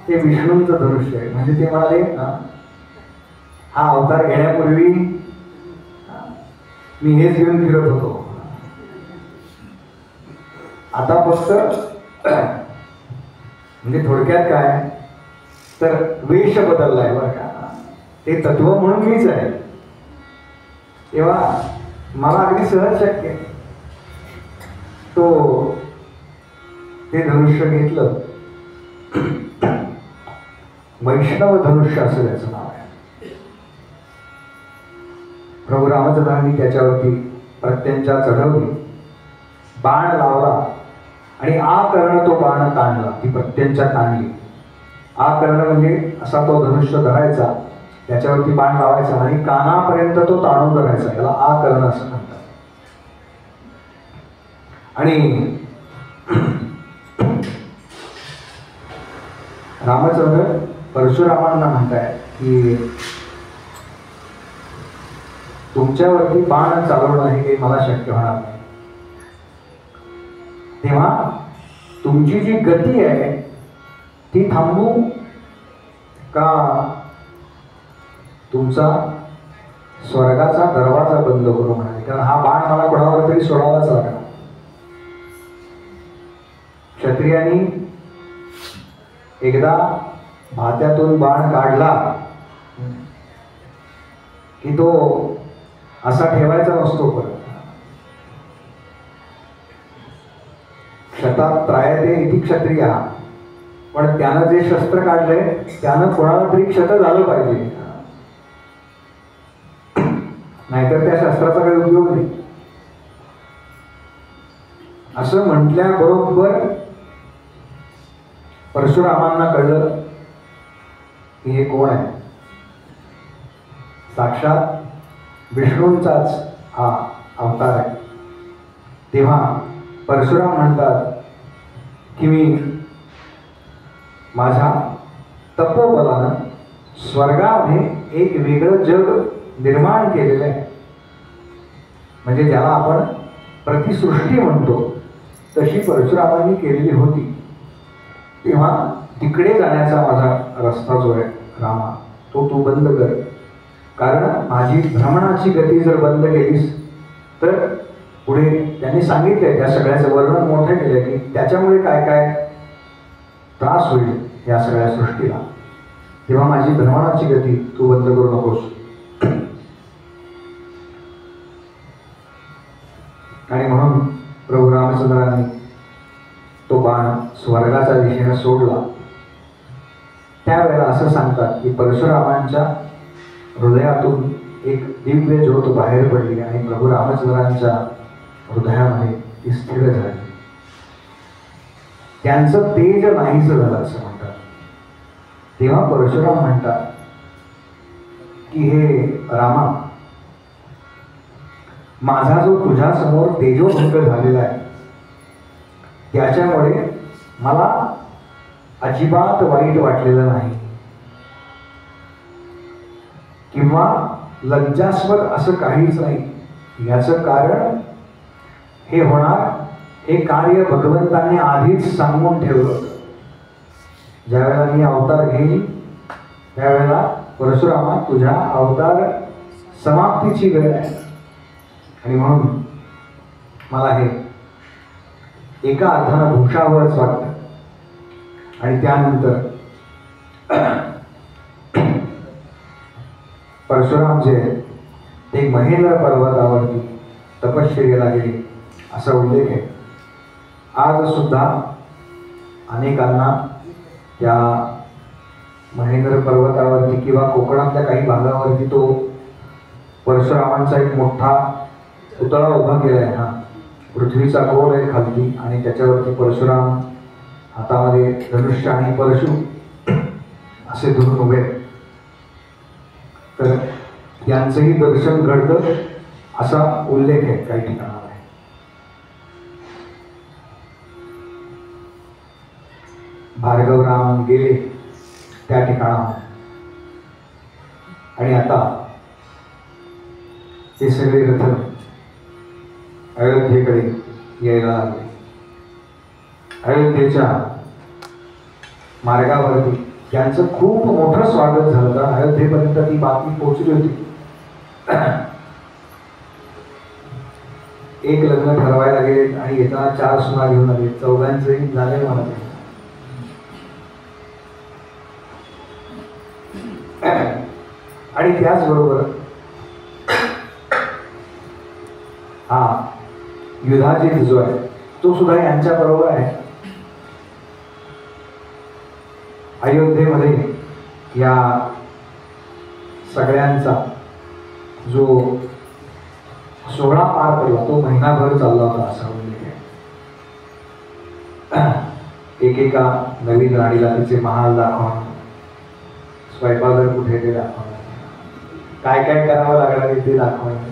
ते विष्णूंचं धनुष्य आहे. म्हणजे ते म्हणाले हा अवतार घेण्यापूर्वी मी हेच घेऊन फिरत होतो, आता फक्त म्हणजे थोडक्यात काय तर वेश बदललाय बरं का, ते तत्व म्हणून मीच आहे. तेव्हा मला अगदी सहज शक्य तो ते धनुष्य घेतलं. वैष्णव धनुष्य असं त्याचं नाव आहे. प्रभू रामचंद्रांनी त्याच्यावरती प्रत्यंचा चढवली, बाण लावला आणि आकर्ण तो बाण ताणला, ती प्रत्यंचा ताणली. आकर्ण म्हणजे असा तो धनुष्य धरायचा, त्याच्यावरती बाण लावायचा आणि कानापर्यंत तो ताणून धरायचा, याला आकर्ण असं म्हणतात. आणि रामचंद्र परशुरामांना म्हणताय की तुमच्यावरती बाण चालवणं हे काही मला शक्य होणार नाही. तेव्हा तुमची जी गती आहे ती थांबू का तुमचा स्वर्गाचा दरवाजा बंद करू म्हणाले, कारण हा बाण मला कोणावर तरी सोडावाच लागला. क्षत्रियांनी एकदा भात्यातून बाण काढला की तो असा ठेवायचा नसतो परत. क्षतात त्रायते इति क्षत्रिय, पण त्यानं जे शस्त्र काढलंय त्यानं कोणाला तरी क्षत झालं पाहिजे, नाहीतर त्या शस्त्राचा काही उपयोग नाही. असं म्हटल्याबरोबर परशुरामांना कळलं की हे कोण आहे, साक्षात विष्णूंचाच हा अवतार आहे. तेव्हा परशुराम म्हणतात की मी माझ्या तपोबलानं स्वर्गामध्ये एक वेगळं जग निर्माण केलेलं आहे. म्हणजे ज्याला आपण प्रतिसृष्टी म्हणतो तशी परशुरामांनी केलेली होती. तेव्हा तिकडे जाण्याचा माझा रस्ता जो आहे रामा तो तू बंद कर, कारण माझी भ्रमणाची गती जर बंद केलीस तर पुढे त्यांनी सांगितलंय, त्या सगळ्याचं वर्णन मोठं केलंय की त्याच्यामुळे काय काय त्रास होईल या सगळ्या सृष्टीला, तेव्हा माझी भ्रमणाची गती तू बंद करू नकोस. आणि म्हणून प्रभू रामचंद्रांनी तो बाण स्वर्गाच्या दिशेने सोडला. त्यावेळेला असं सांगतात की परशुरामांच्या हृदयातून एक दिव्य ज्योत बाहेर पडली आणि प्रभू रामचंद्रांच्या हृदयामध्ये ती स्थिर झाली. त्यांचं तेज नाहीच झालं असं म्हणतात. तेव्हा परशुराम म्हणतात की हे रामा, माझा जो तुझ्या समोर तेजोभंग झालेला आहे त्याच्यामुळे मला अजिबात वाईट वाटलेलं नाही किंवा लज्जास्पद असं काहीच नाही. याचं कारण हे होणार, हे कार्य भगवंतांनी आधीच सांगून ठेवलं होतं. ज्यावेळेला मी अवतार घेईन त्यावेळेला परशुरामा तुझ्या अवतार समाप्तीची वेळ आहे, आणि म्हणून मला हे एका अर्थानं भूषावरच वाटतं. आणि त्यानंतर परशुराम जे ते महेंद्र पर्वतावरती तपश्चर्येला गेले असा उल्लेख आहे. आज सुद्धा अनेकांना त्या महेंद्र पर्वतावरती किंवा कोकणातल्या काही भागावरती तो परशुरामांचा एक मोठा पुतळा उभा केला आहे. हा पृथ्वीचा गोल आहे खालती आणि त्याच्यावरती परशुराम हातामध्ये धनुष्य आणि परशु असे धरून उभे. तर यांचंही दर्शन घडतं असा उल्लेख आहे काही ठिकाणावर. भार्गवराम गेले त्या ठिकाणावर आणि आता हे सगळे रथ अयोध्येकडे यायला लागले. अयोध्येच्या मार्गावरती त्यांचं खूप मोठं स्वागत झालं, कारण अयोध्येपर्यंत ती बातमी पोहोचली होती. एक लग्न ठरवायला गेले आणि येताना 4 सुना घेऊन आले, चौघांचंही झाले म्हणत. आणि त्याचबरोबर हा युधाजित जो आहे तो सुद्धा यांच्या बरोबर आहे. अयोध्येमध्ये या सगळ्यांचा जो सोहळा पार पडला तो महिनाभर चालला होता असा उल्लेख आहे. एकेका नवीन राणीला तिचे महाल दाखवणं, स्वयंपाकघर कुठे ते दाखवणं, काय काय करावं लागणार ते दाखवणं.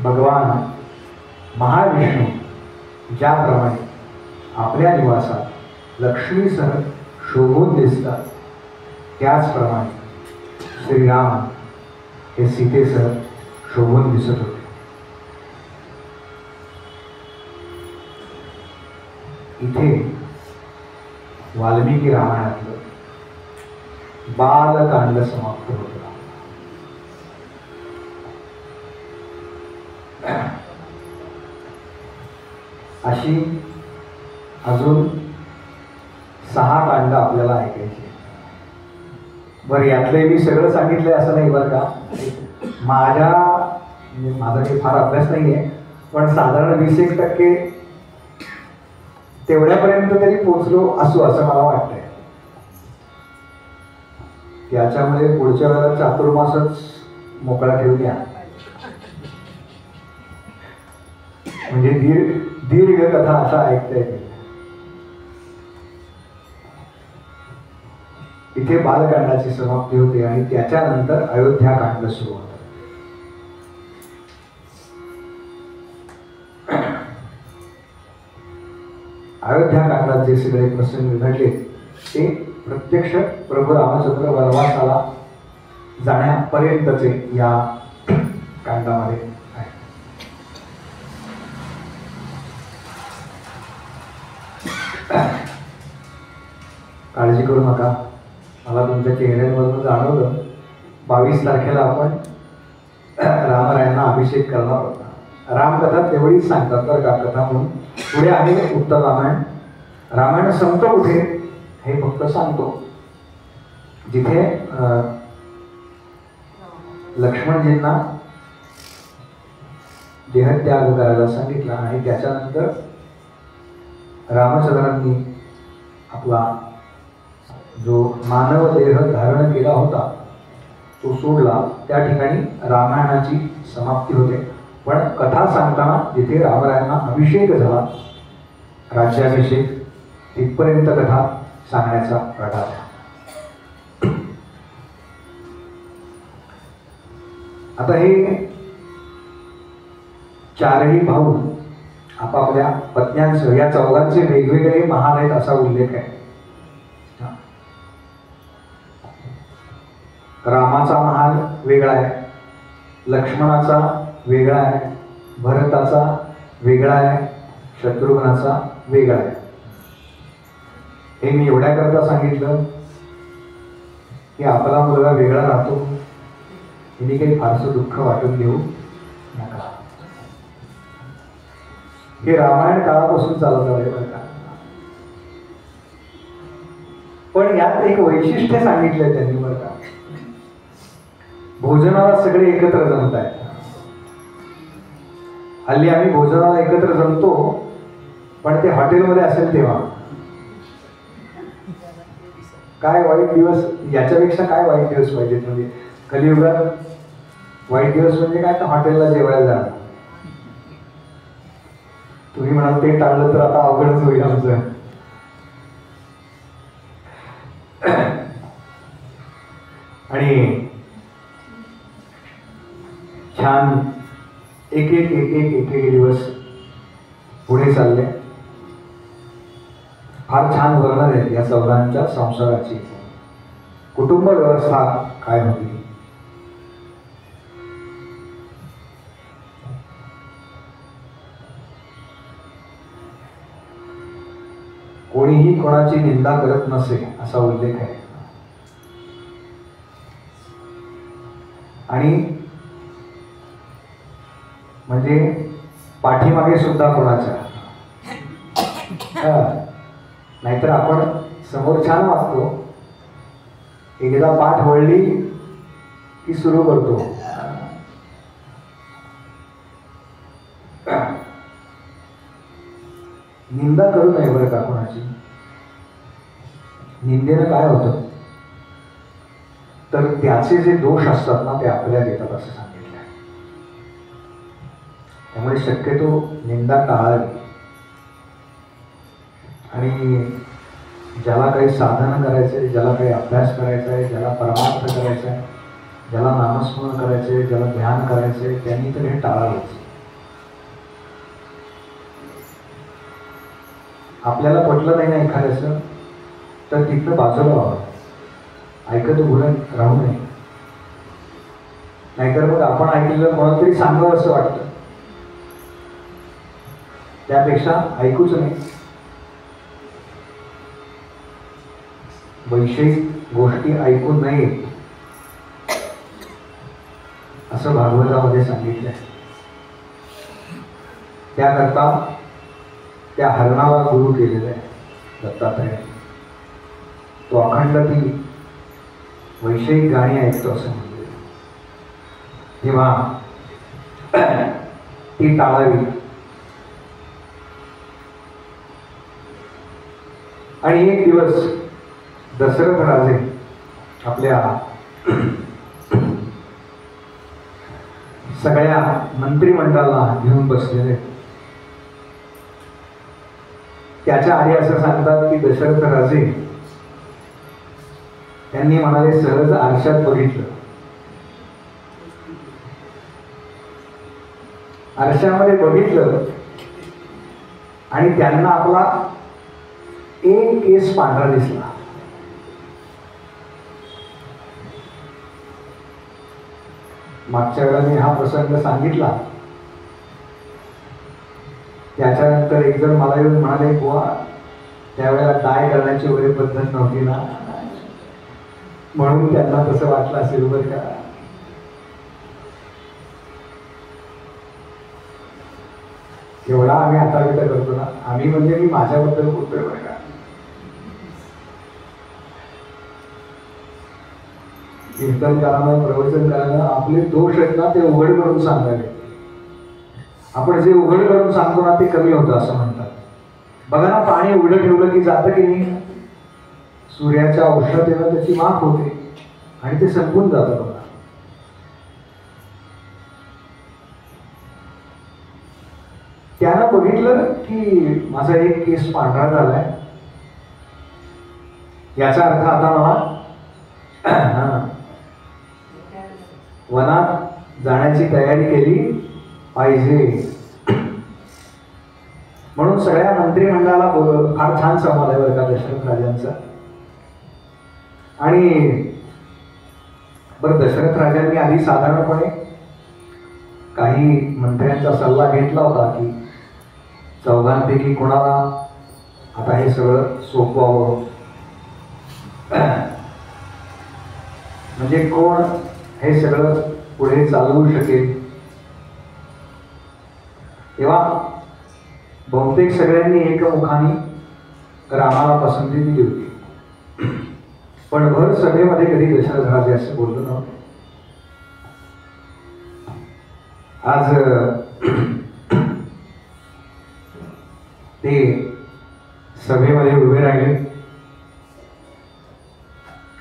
भगवान महाविष्णू ज्याप्रमाणे आपल्या निवासात लक्ष्मीसह शोभून दिसतात त्याचप्रमाणे श्रीराम हे सीतेसह शोभून दिसत होते. इथे वाल्मिकी रामायणातलं बालकांड समाप्त होतं. अशी अजून 6 कांड आपल्याला ऐकायची. बरं, यातले मी सगळं सांगितलंय असं नाही बरं का. माझा काही फार अभ्यास नाही आहे, पण साधारण 20% तेवढ्यापर्यंत तरी पोचलो असू असं मला वाटतंय. याच्यामध्ये पुढच्या वेळेला चातुर्मासच मोकळा ठेवूया, म्हणजे दीर्घ कथा असा ऐकता येईल. इथे बालकांडाची समाप्ती होते आणि त्याच्यानंतर अयोध्याकांड सुरू होतं. अयोध्याकांडात जे सगळे प्रसंग घडले ते प्रत्यक्ष प्रभू रामचंद्र वनवासाला जाण्यापर्यंतचे या कांडामध्ये आहे. काळजी करू नका, मला तुमच्या चेहऱ्यांवरून जाणवलं 22 तारखेला आपण रामरायांना अभिषेक करणार होता. रामकथा तेवढीच सांगतात बरं का कथा म्हणून. पुढे आहे उत्तर रामायण. रामायण संपतं कुठे हे फक्त सांगतो. जिथे लक्ष्मणजींना देहत्याग करायला सांगितला आणि त्याच्यानंतर रामचंद्रांनी आपला जो मानव देह धारण केला होता तो सोडला, त्या ठिकाणी रामायणाची समाप्ती होते. पण कथा सांगताना जिथे रामरायांना अभिषेक झाला, राज्याभिषेक, तिथपर्यंत कथा सांगण्याचा प्रकार आहे. आता हे चारही भाऊ आपापल्या पत्न्यांसह, या चौघांचे वेगवेगळे महाल आहेत असा उल्लेख आहे. रामाचा महाल वेगळा आहे, लक्ष्मणाचा वेगळा आहे, भरताचा वेगळा आहे, शत्रुघ्नाचा वेगळा आहे. हे मी एवढ्याकरता सांगितलं की आपला मुलगा वेगळा राहतो, हिने काही फारसं दुःख वाटून घेऊ नका. हे रामायण काळापासून चालत आले बरं का. पण यात एक वैशिष्ट्य सांगितलंय त्यांनी बरं का. भोजनाला सगळे एकत्र जमत आहेत. हल्ली आम्ही भोजनाला एकत्र जमतो, पण ते हॉटेलमध्ये असेल तेव्हा. काय वाईट दिवस, याच्यापेक्षा काय वाईट दिवस पाहिजेत म्हणजे कलियुगात. वाईट दिवस म्हणजे काय, तर हॉटेलला जेवायला जाणं. तुम्ही म्हणाल ते टाळलं तर आता अवघडच होईल आमचं. आणि छान एक एक दिवस पुढे चालले. फार छान वर्णन आहे या चौघांच्या संसाराची. कुटुंब व्यवस्था काय होती. कोणीही कोणाची निंदा करत नसे असा उल्लेख आहे. आणि म्हणजे पाठीमागे सुद्धा कोणाच्या. नाहीतर आपण समोर छान वागतो, एकदा पाठ वळली की सुरू करतो. निंदा करू नये बरं का कोणाची. निंदेनं काय होतं तर त्याचे जे दोष असतात ना ते आपल्याला येतात असं सांगितलं आहे. त्यामुळे शक्यतो निंदा टाळावी. आणि ज्याला काही साधन करायचंय, ज्याला काही अभ्यास करायचा आहे, ज्याला परमार्थ करायचा आहे, ज्याला नामस्मरण करायचंय, ज्याला ध्यान करायचंय, त्यांनी तर हे टाळावंच. आपल्याला पटलं नाही ना एखाद्याचं तर तिथनं बाजूला व्हावं, ऐकत उभं राहू नये. नाहीतर मग आपण ऐकलेलं कोणाला तरी सांगावं असं वाटतं, त्यापेक्षा ऐकूच नाही. वैषयिक गोष्टी ऐकू नयेत असं भागवतामध्ये सांगितलंय. त्याकरता त्या हरणाला गुरु केलेलं आहे दत्तात्रयाने. तो अखंड ती वैषयिक गाणी ऐकतो असं म्हणतो. तेव्हा ती टाळावी. आणि एक दिवस दशरथ राजे आपल्या सगळ्या मंत्रिमंडळाला घेऊन बसलेले. त्याच्या आधी असं सांगतात की दशरथ राजे त्यांनी म्हणाले सहज आरशात बघितलं. आरशामध्ये बघितलं आणि त्यांना आपला एक केस पांढरा दिसला. मागच्या वेळेला मी हा प्रसंग सांगितला. त्याच्यानंतर एक जण मला येऊन म्हणाले, बुवा त्यावेळेला डाय करण्याची वगैरे पद्धत नव्हती ना. म्हणून त्यांना तसं वाटलं असेल बरं का. एवढा आम्ही आता विचार करतो ना, आम्ही म्हणजे मी माझ्याबद्दल बोलतोय बरं का. कीर्तन करायला, प्रवचन करायला आपले दोष आहेत ना ते उघड करून सांगावे. आपण जे उघड करून सांगतो ना ते कमी होतं असं म्हणतात. बघा ना, पाणी उघडं ठेवलं की जातं की नाही, सूर्याच्या उष्णतेनं त्याची माफ होते आणि ते संपून जातं. बघा, त्यानं बघितलं की माझा एक केस पांढरा झालाय, याचा अर्थ आता मला वनात जाण्याची तयारी केली पाहिजे. म्हणून सगळ्या मंत्रिमंडळाला बोलवलं. फार छान संवाद आहे बरं का दशरथ राजांचा. आणि बरं, दशरथ राजांनी आधी साधारणपणे काही मंत्र्यांचा सल्ला घेतला होता की चौघांपैकी कोणाला आता हे सगळं सोपवावं, म्हणजे कोण हे सगळं पुढे चालवू शकेल. तेव्हा बहुतेक सगळ्यांनी एकमुखाने रामाला पसंती दिली होती. पण भर सभेमध्ये कधी दशरथ राजे असं बोललो नव्हते. आज ते सभेमध्ये उभे राहिले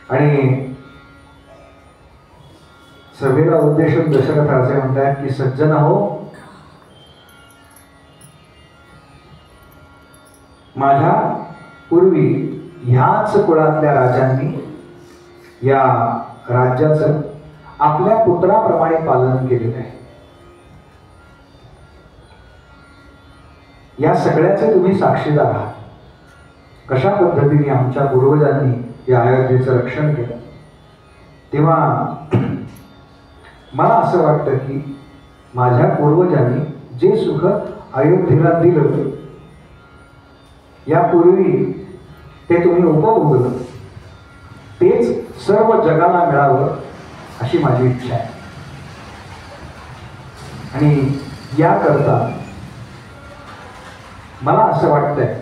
आणि सभेला उद्देशून दशरथ राजे म्हणतात की सज्जन हो, माझ्या पूर्वी ह्याच कुळातल्या राजांनी या राज्याचं आपल्या पुत्राप्रमाणे पालन केलेलं आहे. या सगळ्याचे तुम्ही साक्षीदार आहात. कशा पद्धतीने आमच्या पूर्वजांनी या अयोध्येचं रक्षण केलं. तेव्हा मला असं वाटतं की माझ्या पूर्वजांनी जे सुख अयोध्येला दिलं यापूर्वी ते तुम्ही उपभोगलं, तेच सर्व जगाला मिळावं अशी माझी इच्छा आहे. आणि याकरता मला असं वाटतंय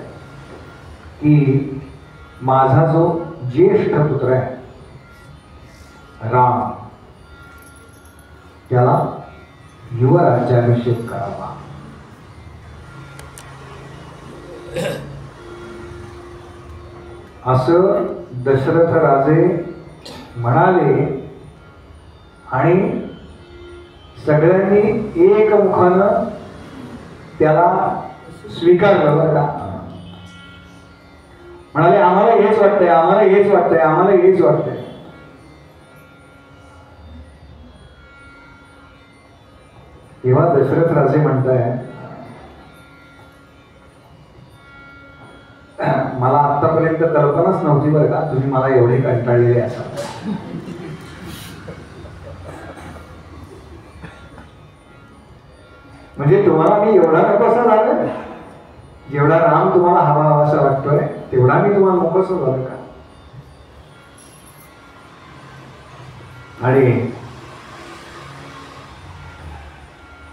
की माझा जो ज्येष्ठ पुत्र आहे राम, त्याला युवराज्याभिषेक करावा. असं दशरथ राजे म्हणाले आणि सगळ्यांनी एकमुखानं त्याला स्वीकारलं बरं का. म्हणाले आम्हाला हेच वाटतंय, आम्हाला हेच वाटतंय, आम्हाला हेच वाटतंय. तेव्हा दशरथ राजे म्हणताय, मला आतापर्यंत कल्पनाच नव्हती बरं का तुम्ही मला एवढे कंटाळलेले असाल. म्हणजे तुम्हाला मी एवढा नकोसा झालं, जेवढा राम तुम्हाला हवा हवासा वाटतोय तेवढा मी तुम्हाला नकोसा झालं का. आणि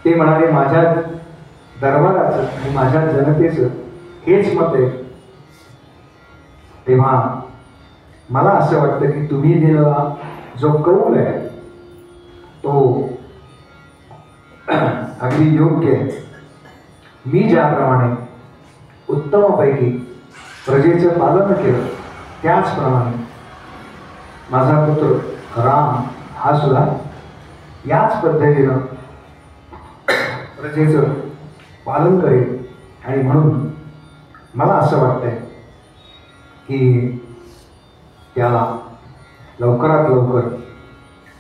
ते म्हणाले माझ्या दरबाराचं आणि माझ्या जनतेचं हेच मत आहे. तेव्हा मला असं वाटतं की तुम्ही दिलेला जो कौल आहे तो अगदी योग्य आहे. मी ज्याप्रमाणे उत्तमपैकी प्रजेचं पालन केलं त्याचप्रमाणे माझा पुत्र राम हा सुद्धा याच पद्धतीनं प्रजेचं पालन करेल. आणि म्हणून मला असं वाटतंय की त्याला लवकरात लवकर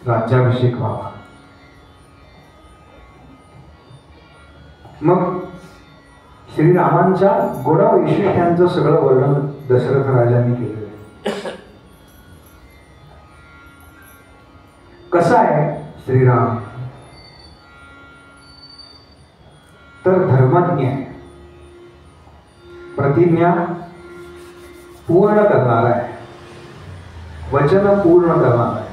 राज्याभिषेक व्हावा. मग श्रीरामांच्या गुणवैशिष्ट्यांचं सगळं वर्णन दशरथ राजांनी केलेलं आहे. कसा आहे श्रीराम, तर धर्मज्ञ आहे, प्रतिज्ञा पूर्ण करणारा आहे, वचन पूर्ण करणार आहे,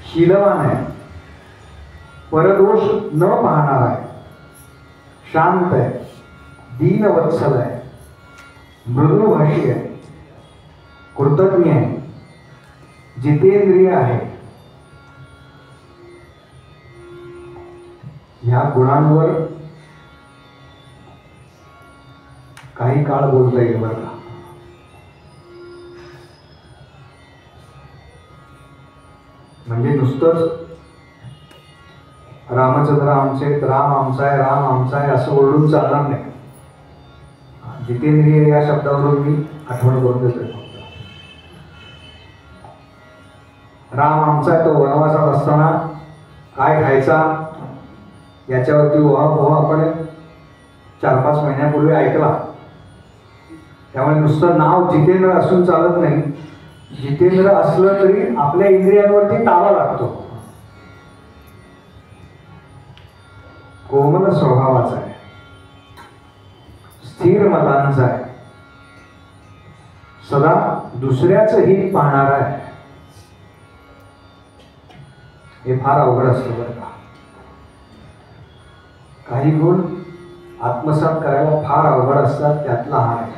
शीलवान आहे, परदोष न पाहणार आहे, शांत आहे, दीनवत्सल आहे, मृदुभाषी आहे, कृतज्ञ आहे, जितेंद्रिय आहे. ह्या गुणांवर काही काळ बोलता येईल बरं का. म्हणजे नुसतंच रामचंद्र आमचे आहेत, राम आमचा आहे, राम आमचा आहे असं ओरडून चालणार नाही. जितेंद्रिय या शब्दावरून मी आठवण करून देतोय. राम आमचा आहे, तो वनवासात असताना काय खायचा याच्यावरती ओहापोह आपण 4-5 महिन्यापूर्वी ऐकला. त्यामुळे नुसतं नाव जितेंद्र असून चालत नाही. जितेंद्र असलं तरी आपल्या इंद्रियांवरती ताबा लागतो. कोमल स्वभावाचा आहे, स्थिर मतांचा आहे, सदा दुसऱ्याचं हित पाहणारा आहे. हे फार अवघड असतं बरं का. काही गुण आत्मसात करायला फार अवघड असतात, त्यातला हा आहे.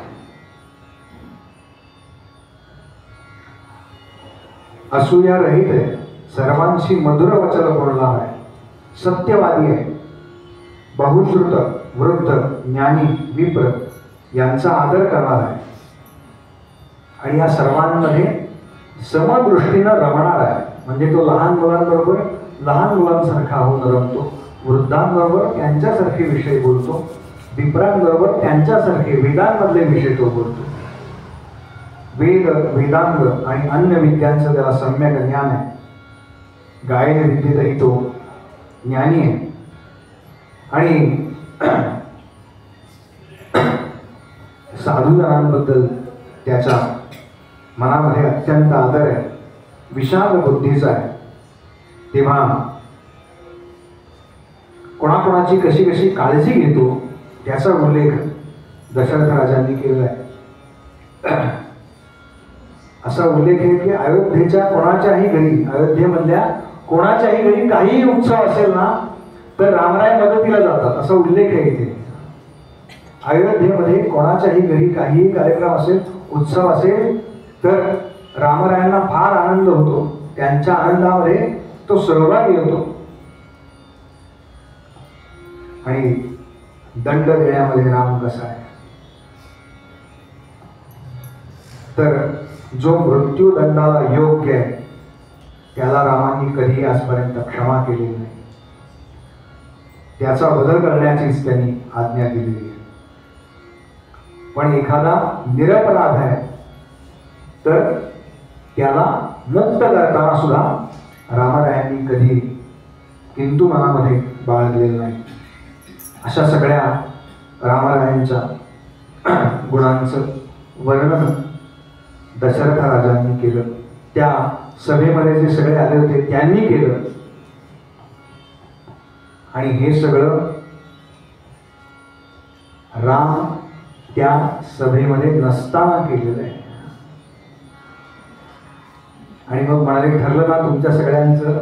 असूया रहित आहे, सर्वांशी मधुर वचन बोलणार आहे, सत्यवादी आहे, बहुश्रुत, वृद्ध, ज्ञानी, विप्र यांचा आदर करणार आहे आणि या सर्वांमध्ये समदृष्टीनं रमणार आहे. म्हणजे तो लहान मुलांबरोबर लहान मुलांसारखा होऊन रमतो, वृद्धांबरोबर त्यांच्यासारखे विषय बोलतो, विप्रांबरोबर त्यांच्यासारखे वेदांमधले विषय तो बोलतो. वेद, वेदांग आणि अन्य विद्यांचं त्याला सम्यक ज्ञान आहे. गायन विद्येतही तो ज्ञानी आहे आणि साधूजनांबद्दल त्याच्या मनामध्ये अत्यंत आदर आहे, विशाल बुद्धीचा आहे. तेव्हा कोणाकोणाची कशी कशी काळजी घेतो त्याचा उल्लेख दशरथ राजांनी केला आहे. असा उल्लेख आहे की अयोध्येच्या कोणाच्याही घरी, अयोध्येमधल्या कोणाच्याही घरी काहीही उत्सव असेल ना तर रामराय मदतीला जातात, असा उल्लेख आहे इथे. अयोध्येमध्ये कोणाच्याही घरी काहीही कार्यक्रम असेल, उत्सव असेल तर रामरायांना फार आनंद होतो, त्यांच्या आनंदामध्ये तो सहभागी होतो. आणि दंड देण्यामध्ये राम कसा आहे तर जो मृत्यूदंडाला योग्य आहे त्याला रामांनी कधीही आजपर्यंत क्षमा केलेली नाही. त्याचा बदल करण्याचीच त्यांनी आज्ञा दिलेली आहे. पण एखादा निरपराध आहे तर त्याला मुक्त करताना सुद्धा रामरायांनी कधी किंतु मनामध्ये बाळगलेलं नाही. अशा सगळ्या रामरायांच्या गुणांचं वर्णन दशरथ राजांनी केलं. त्या सभेमध्ये जे सगळे आले होते त्यांनी केलं आणि हे सगळं राम त्या सभेमध्ये नसताना केलेलं आहे. आणि मग म्हणाले ठरलं ना तुमच्या सगळ्यांचं,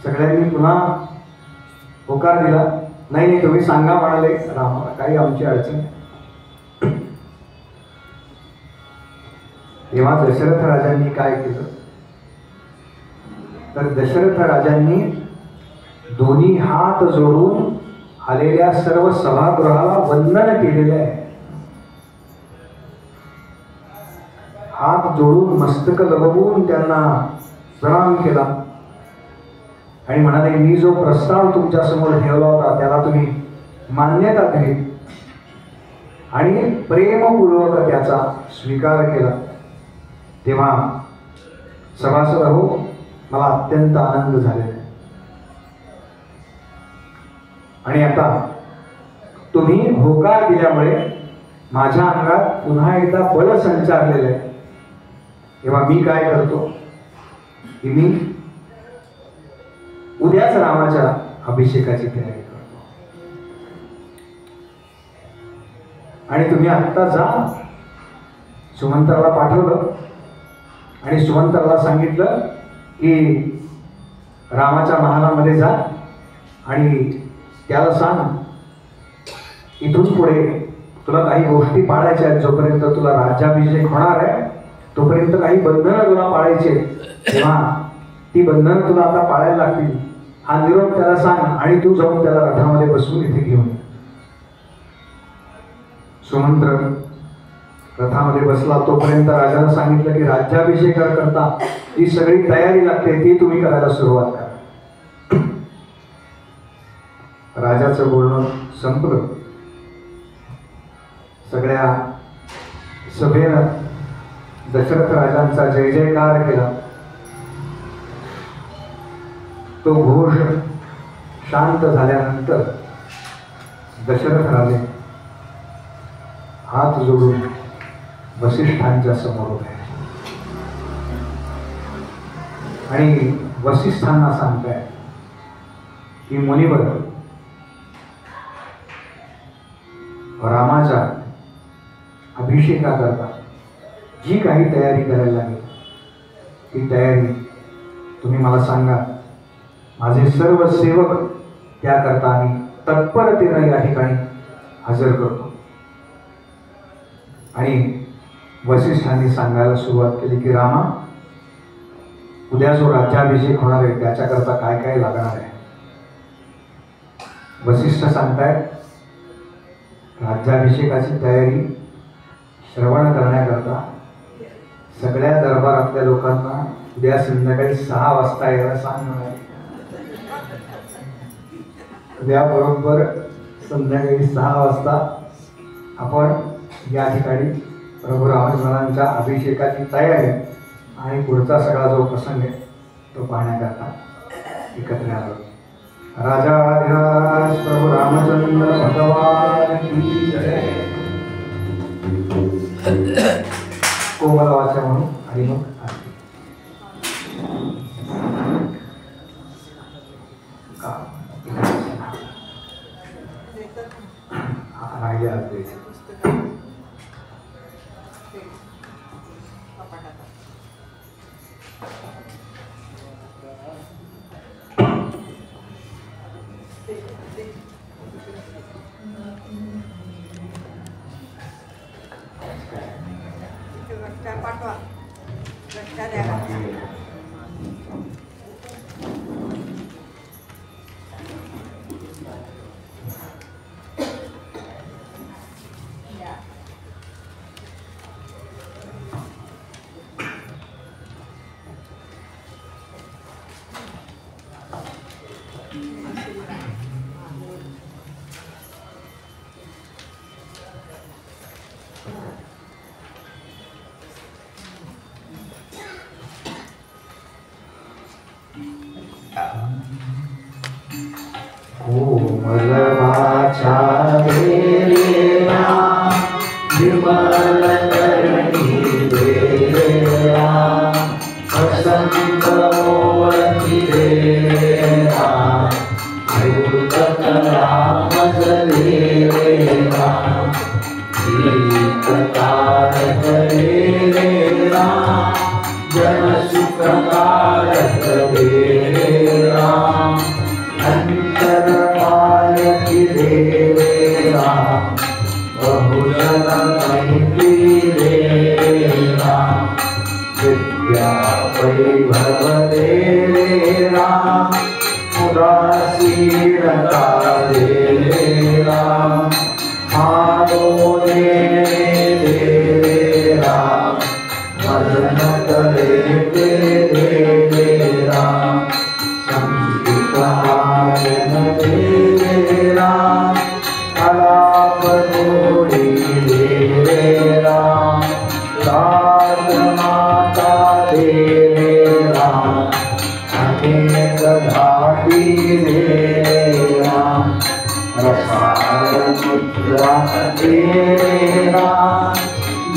सगळ्यांनी पुन्हा होकार दिला. नाही नाही तुम्ही सांगा म्हणाले रामाला, काही आमची अडचण नाही. तेव्हा दशरथ राजांनी काय केलं तर दशरथ राजांनी दोन्ही हात जोडून आलेल्या सर्व सभागृहाला वंदन केलेले आहे. हात जोडून मस्तक लवून त्यांना प्रणाम केला आणि म्हणाले मी जो प्रस्ताव तुमच्या समोर ठेवला होता त्याला तुम्ही मान्यता दिली आणि प्रेमपूर्वक त्याचा स्वीकार केला. तेव्हा सभासद हो मला अत्यंत आनंद झालेला आहे. आणि आता तुम्ही होकार दिल्यामुळे माझ्या अंगात पुन्हा एकदा बळ संचारलेलं आहे. तेव्हा मी काय करतो की मी उद्याच रामाच्या अभिषेकाची तयारी करतो आणि तुम्ही आत्ता जा सुमंत्राला पाठवलं आणि सुमंत्राला सांगितलं की रामाच्या महालामध्ये जा आणि त्याला सांग इथून पुढे तुला काही गोष्टी पाळायच्या आहेत. जोपर्यंत तुला राज्याभिषेक होणार आहे तोपर्यंत काही बंधनं तुला पाळायची आहेत. तेव्हा ती बंधनं तुला आता पाळायला लागतील. हा निरोप त्याला सांग आणि तू जाऊन त्याला रथामध्ये बसवून इथे घेऊन ये. सुमंत्र रथामध्ये बसला. तोपर्यंत राजाला सांगितलं की राज्याभिषेकाकरता जी सगळी तयारी लागते ती तुम्ही करायला सुरुवात करा. राजाचं बोलणं संपलं. सगळ्या सभेनं दशरथ राजांचा जय जयकार केला. तो घोष शांत झाल्यानंतर दशरथ राजे हात जोडून वसिष्ठांच्या समोर उभे आणि वसिष्ठांना सांगताय की मुनिवर, रामाच्या अभिषेकाकरता जी काही तयारी करायला लागेल ती तयारी तुम्ही मला सांगा. माझे सर्व सेवक त्याकरता आम्ही तत्परतेनं या ठिकाणी हजर करतो. आणि वसिष्ठांनी सांगायला सुरुवात केली की रामा, उद्या जो राज्याभिषेक होणार आहे त्याच्याकरता काय काय लागणार आहे. वसिष्ठ सांगतायत राज्याभिषेकाची तयारी श्रवण करण्याकरता सगळ्या दरबारातल्या लोकांना उद्या संध्याकाळी 6 वाजता यायला सांगणार आहे. उद्या बरोबर संध्याकाळी 6 वाजता आपण या ठिकाणी प्रभू रामचंद्रांच्या अभिषेकाची तयारी आणि पुढचा सगळा जो प्रसंग आहे तो पाहण्याकरता एकत्र आलो. राजाधिराज प्रभू रामचंद्र भगवान की जय. कोमल वाचा म्हणून आणि मग आरती. राहिले आरती. पाठवा द्या. कोमल वाचा देवा विमल करणी देवा वसंत मोहती देवा अयुत राम देवा गीतकार देवा जन सुख कारक देवा अंतर पालकी देवा बहुजन महिती देवा विद्या वैभव देवा उदासीनता देवा मानो देवा मदन करे देवा देवा अलाप जोड़ी देवा राज माता देवा अनेक घाटी देवा रसाल मुद्रा देवा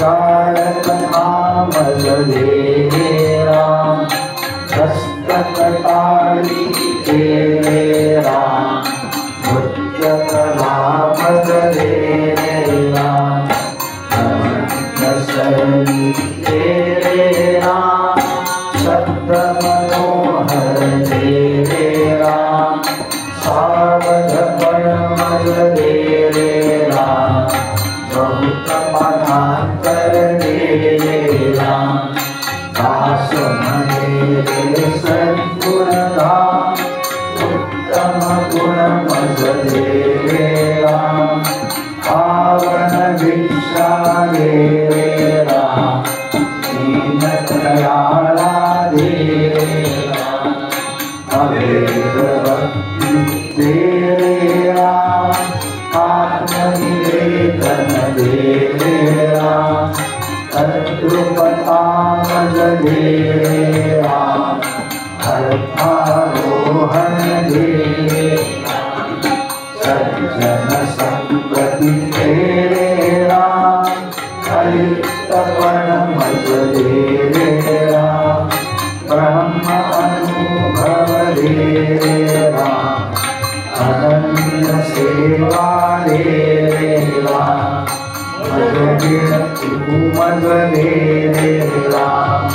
गायक नामल देवा हस्तकटाली देवा मुद्रकलामद देवा नसली रे राम सावधपण मज दे रे राम बहुत मनांतर दे रे राम दास मने रे सद्गुण धाम उत्तम गुण मज दे रे राम पावन भिक्षा दे रे राम दीन दयाला दे रे राम अभेद भक्ति दे रे राम आत्मनिवेदन दे रे राम तद्रुपता मज दे रे राम हर्षारोहण दे रे राम सज्जन संगति दे रे राम हरितपण मज दे रे राम ब्रह्म अनुभव दे रे राम अनन्य सेवा दे रे राम मज दे रे राम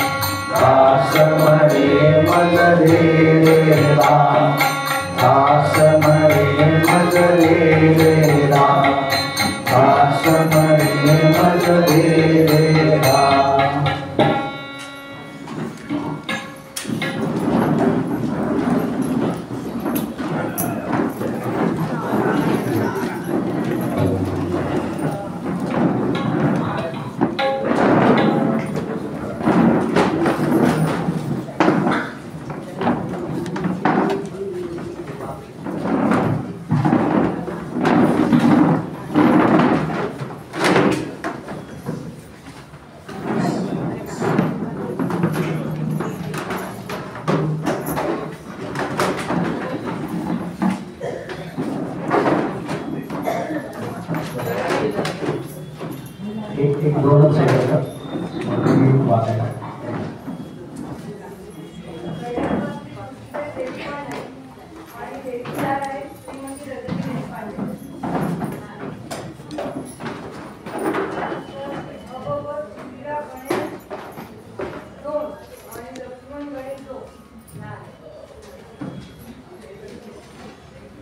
दास मरे मज दे रे राम दास मरे मज दे रे राम दास मरे मज दे रे राम एक दोनच सेकंद वाचायला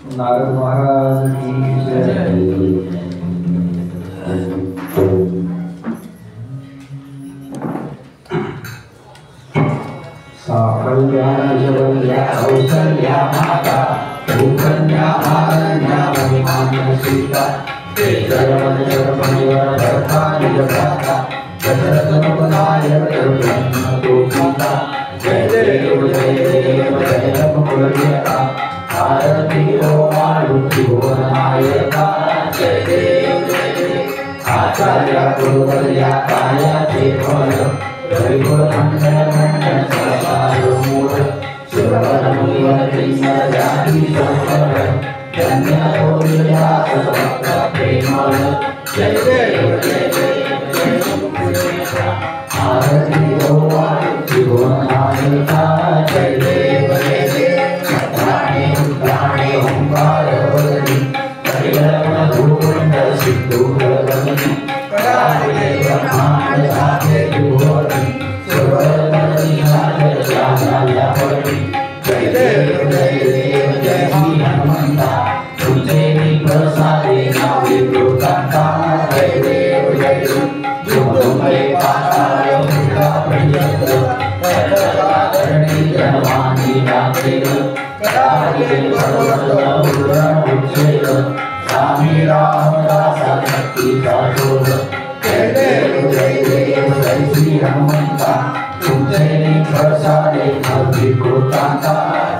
नारद महाराज की जय साफल्या जवल्या कौसल्या माता भूकन्या आरण्या महिमान्य सीता जगमनिवर भरतानि जगता दशरथनुपदाय ब्रह्मतोषिता जय देव जय कुलदेवता आरती ओ मारुति भुवनायका जय देव आचार्य गुरुवर्या काया ते फल हरिगुण मंडल मंडल ससारो मूल सुरवर मुनिवर किन्नर जाति संवर धन्य हो व्यास भक्त प्रेमल जय देव आरती ओ मारुति भुवनायका जय देव प्राणे प्राणे ओंकार वदनी परिणम धूर्ध सिद्धूर वदनी कराले ब्रह्मांड साधे विभूति सुरवरदनी साधे श्यामला वदनी जय देव जय श्री हनुमंता तुझे भी प्रसादे नावे प्रकांता जय देव जो तुम्हारे पाताल मुक्ता पर्यंत करणी जनवाणी राखेल कराले सर्वत्र उच्चेल स्वामी रामदास शक्ती साधोर जय देव जय श्री हनुमंता तुझे प्रसादे नावे प्रकांता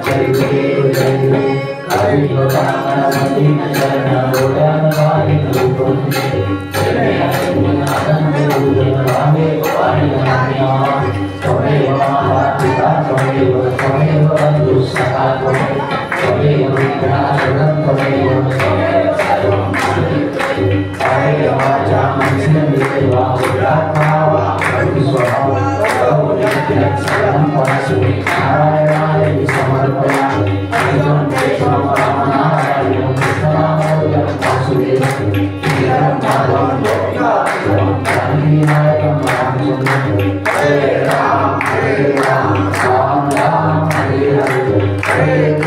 जय देव हरि भगवान दीन शरण रोडन वाली Rupam Hare Ram, Ram Ram, Hare Hare. Jai